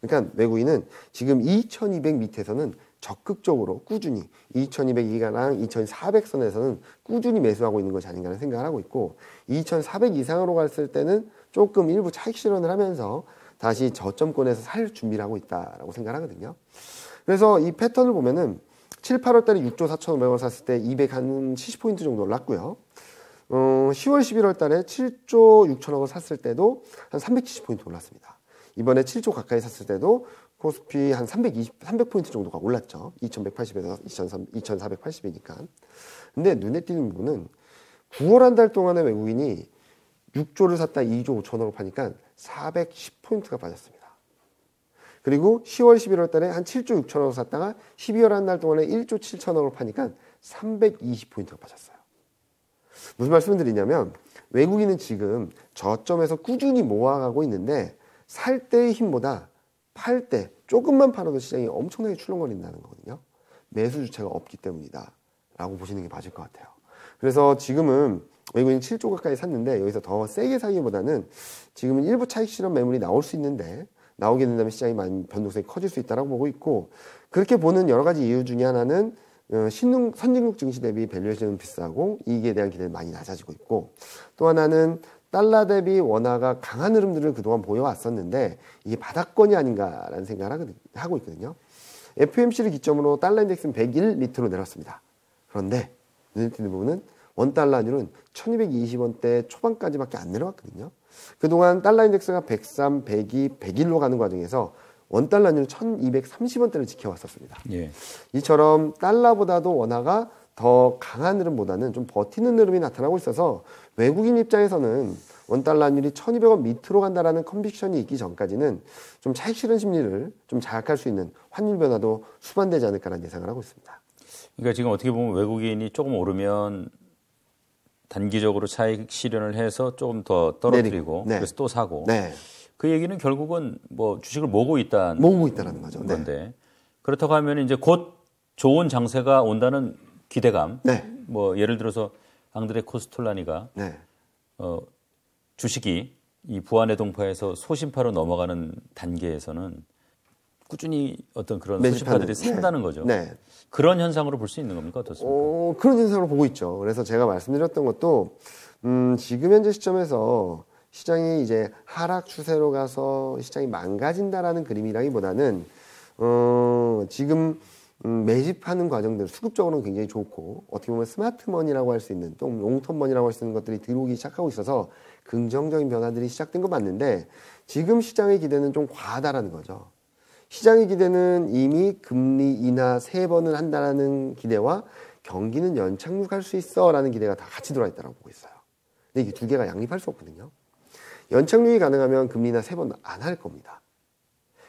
그러니까 외국인은 지금 2200 밑에서는 적극적으로 꾸준히 2200 이하랑 2400선에서는 꾸준히 매수하고 있는 것이 아닌가 하는 생각을 하고 있고 2400 이상으로 갔을 때는 조금 일부 차익 실현을 하면서 다시 저점권에서 살 준비를 하고 있다라고 생각을 하거든요. 그래서 이 패턴을 보면은 7, 8월 달에 6조 4,500원 샀을 때 270포인트 정도 올랐고요. 10월, 11월 달에 7조 6천억을 샀을 때도 한 370포인트 올랐습니다. 이번에 7조 가까이 샀을 때도 코스피 한 300포인트 정도가 올랐죠. 2180에서 2480이니까. 근데 눈에 띄는 부분은 9월 한 달 동안의 외국인이 6조를 샀다 2조 5천억을 파니까 410포인트가 빠졌습니다. 그리고 10월, 11월 달에 한 7조 6천억을 샀다가 12월 한 달 동안에 1조 7천억을 파니까 320포인트가 빠졌어요. 무슨 말씀을 드리냐면 외국인은 지금 저점에서 꾸준히 모아가고 있는데 살 때의 힘보다 팔 때 조금만 팔아도 시장이 엄청나게 출렁거린다는 거거든요. 매수 주체가 없기 때문이다 라고 보시는 게 맞을 것 같아요. 그래서 지금은 외국인 7조 가까이 샀는데 여기서 더 세게 사기보다는 지금은 일부 차익 실현 매물이 나올 수 있는데 나오게 된다면 시장이 많이 변동성이 커질 수 있다고 보고 있고 그렇게 보는 여러 가지 이유 중에 하나는 선진국 증시 대비 밸류에이션은 비싸고 이익에 대한 기대는 많이 낮아지고 있고 또 하나는 달러 대비 원화가 강한 흐름들을 그동안 보여왔었는데 이게 바닥권이 아닌가라는 생각을 하고 있거든요. FOMC를 기점으로 달러 인덱스는 101 밑으로 내렸습니다. 그런데 눈에 띄는 부분은 원달러 환율은 1220원대 초반까지밖에 안 내려왔거든요. 그동안 달러 인덱스가 103, 102, 101로 가는 과정에서 원달러 환율은 1230원대를 지켜왔었습니다. 예. 이처럼 달러보다도 원화가 더 강한 흐름보다는 좀 버티는 흐름이 나타나고 있어서 외국인 입장에서는 원달러 환율이 1200원 밑으로 간다라는 컨빅션이 있기 전까지는 좀 차익 실현 심리를 좀 자극할 수 있는 환율 변화도 수반되지 않을까라는 예상을 하고 있습니다. 그러니까 지금 어떻게 보면 외국인이 조금 오르면 단기적으로 차익 실현을 해서 조금 더 떨어뜨리고 네. 그래서 또 사고 네. 그 얘기는 결국은 뭐 주식을 모으고 있다는 거죠. 건데 네. 그렇다고 하면 이제 곧 좋은 장세가 온다는 기대감. 네. 뭐 예를 들어서 앙드레 코스톨라니가 네. 주식이 이 부안의 동파에서 소심파로 넘어가는 단계에서는 꾸준히 어떤 그런 소심파들이 산다는 거죠. 네. 그런 현상으로 볼 수 있는 겁니까? 어떻습니까? 그런 현상으로 보고 있죠. 그래서 제가 말씀드렸던 것도 지금 현재 시점에서 시장이 이제 하락 추세로 가서 시장이 망가진다라는 그림이라기보다는 지금 매집하는 과정들 수급적으로는 굉장히 좋고 어떻게 보면 스마트머니라고 할 수 있는 또 롱텀머니라고 할 수 있는 것들이 들어오기 시작하고 있어서 긍정적인 변화들이 시작된 건 맞는데 지금 시장의 기대는 좀 과하다라는 거죠. 시장의 기대는 이미 금리 인하 3번을 한다라는 기대와 경기는 연착륙할 수 있어라는 기대가 다 같이 들어와 있다고 보고 있어요. 근데 이게 두 개가 양립할 수 없거든요. 연착륙이 가능하면 금리 인하 3번 안 할 겁니다.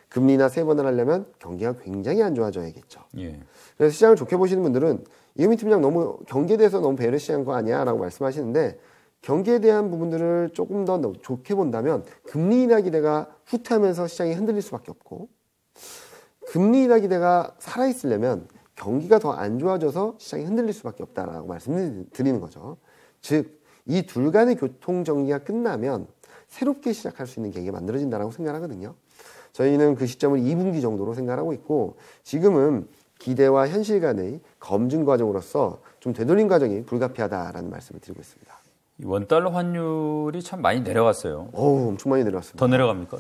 금리 인하 3번을 하려면 경기가 굉장히 안 좋아져야겠죠. 예. 그래서 시장을 좋게 보시는 분들은 이은미 팀장 너무 경기에 대해서 너무 베르시한 거 아니야? 라고 말씀하시는데 경기에 대한 부분들을 조금 더 좋게 본다면 금리 인하 기대가 후퇴하면서 시장이 흔들릴 수밖에 없고 금리 인하 기대가 살아있으려면 경기가 더 안 좋아져서 시장이 흔들릴 수밖에 없다라고 말씀드리는 거죠. 즉, 이 둘 간의 교통정리가 끝나면 새롭게 시작할 수 있는 계기가 만들어진다고 생각하거든요. 저희는 그 시점을 2분기 정도로 생각하고 있고 지금은 기대와 현실 간의 검증 과정으로서 좀 되돌림 과정이 불가피하다라는 말씀을 드리고 있습니다. 원달러 환율이 참 많이 내려갔어요. 엄청 많이 내려왔습니다. 더 내려갑니까?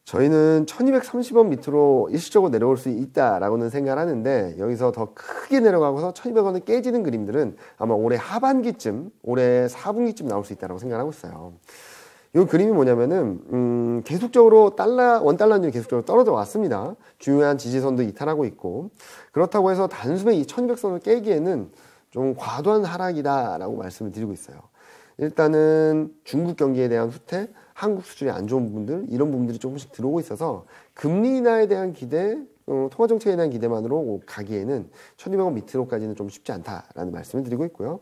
저희는 1230원 밑으로 일시적으로 내려올 수 있다라고는 생각을 하는데 여기서 더 크게 내려가고서 1200원을 깨지는 그림들은 아마 올해 하반기쯤, 올해 4분기쯤 나올 수 있다고 생각하고 있어요. 이 그림이 뭐냐면은 계속적으로 원달러율이 계속적으로 떨어져 왔습니다. 중요한 지지선도 이탈하고 있고 그렇다고 해서 단숨에 이 1200선을 깨기에는 좀 과도한 하락이다라고 말씀을 드리고 있어요. 일단은 중국 경기에 대한 후퇴, 한국 수출이 안 좋은 부분들 이런 부분들이 조금씩 들어오고 있어서 금리 인하에 대한 기대, 통화 정책에 대한 기대만으로 가기에는 1200원 밑으로까지는 좀 쉽지 않다라는 말씀을 드리고 있고요.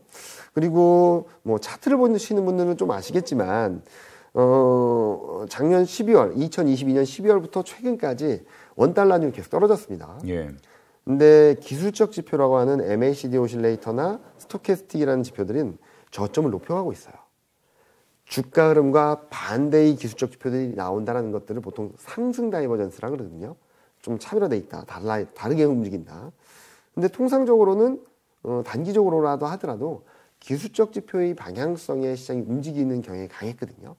그리고 뭐 차트를 보시는 분들은 좀 아시겠지만 작년 12월, 2022년 12월부터 최근까지 원달러율이 계속 떨어졌습니다. 예. 근데 기술적 지표라고 하는 MACD 오실레이터나 스토캐스틱이라는 지표들은 저점을 높여가고 있어요. 주가 흐름과 반대의 기술적 지표들이 나온다는 것들을 보통 상승 다이버전스라고 그러거든요. 좀 차별화돼 있다, 다르게 움직인다. 근데 통상적으로는 단기적으로라도 하더라도 기술적 지표의 방향성에 시장이 움직이는 경향이 강했거든요.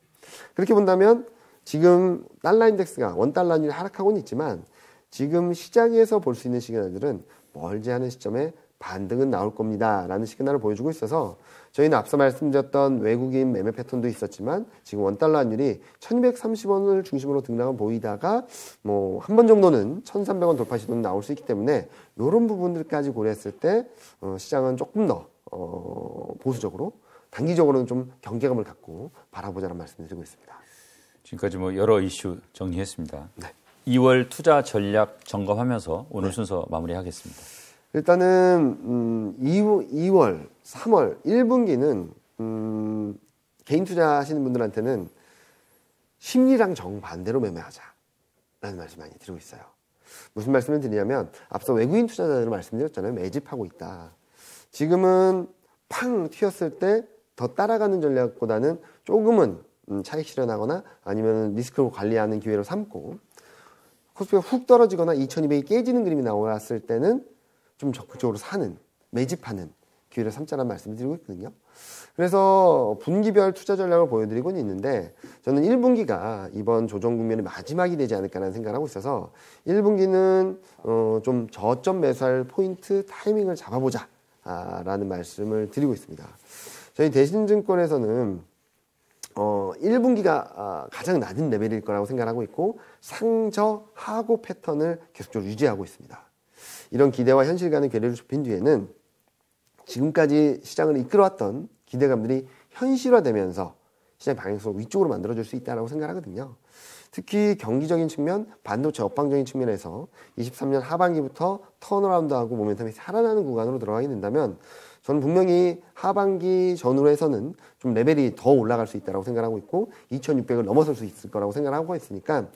그렇게 본다면 지금 달러 인덱스가 원달러율이 하락하고는 있지만 지금 시장에서 볼 수 있는 시그널들은 멀지 않은 시점에 반등은 나올 겁니다 라는 시그널을 보여주고 있어서 저희는 앞서 말씀드렸던 외국인 매매 패턴도 있었지만 지금 원달러 환율이 1230원을 중심으로 등락을 보이다가 뭐 한 번 정도는 1300원 돌파 시도는 나올 수 있기 때문에 이런 부분들까지 고려했을 때 시장은 조금 더 보수적으로 단기적으로는 좀 경계감을 갖고 바라보자는 말씀을 드리고 있습니다. 지금까지 뭐 여러 이슈 정리했습니다. 네. 2월 투자 전략 점검하면서 오늘 순서 마무리하겠습니다. 일단은 2월, 3월, 1분기는 개인 투자하시는 분들한테는 심리랑 정반대로 매매하자라는 말씀 많이 드리고 있어요. 무슨 말씀을 드리냐면 앞서 외국인 투자자들 말씀드렸잖아요. 매집하고 있다. 지금은 팡 튀었을 때 더 따라가는 전략보다는 조금은 차익 실현하거나 아니면 리스크를 관리하는 기회로 삼고 코스피가 훅 떨어지거나 2200이 깨지는 그림이 나왔을 때는 좀 적극적으로 사는, 매집하는 기회를 삼자라는 말씀을 드리고 있거든요. 그래서 분기별 투자 전략을 보여드리고는 있는데 저는 1분기가 이번 조정 국면의 마지막이 되지 않을까라는 생각을 하고 있어서 1분기는 좀 저점 매수할 포인트 타이밍을 잡아보자 라는 말씀을 드리고 있습니다. 저희 대신증권에서는 1분기가 가장 낮은 레벨일 거라고 생각하고 있고 상저하고 패턴을 계속적으로 유지하고 있습니다. 이런 기대와 현실 간의 괴리를 좁힌 뒤에는 지금까지 시장을 이끌어왔던 기대감들이 현실화되면서 시장의 방향성을 위쪽으로 만들어줄 수 있다고 생각하거든요. 특히 경기적인 측면, 반도체 업황적인 측면에서 23년 하반기부터 턴어라운드하고 모멘텀이 살아나는 구간으로 들어가게 된다면 저는 분명히 하반기 전후로 해서는 좀 레벨이 더 올라갈 수 있다고 생각하고 있고 2600을 넘어설 수 있을 거라고 생각하고 있으니까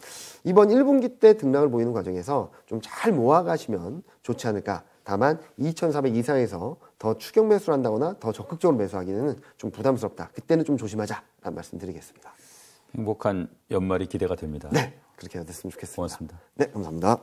이번 1분기 때 등락을 보이는 과정에서 좀 잘 모아가시면 좋지 않을까. 다만 2400 이상에서 더 추격 매수를 한다거나 더 적극적으로 매수하기는 좀 부담스럽다. 그때는 좀 조심하자라는 말씀 드리겠습니다. 행복한 연말이 기대가 됩니다. 네, 그렇게 됐으면 좋겠습니다. 고맙습니다. 네, 감사합니다.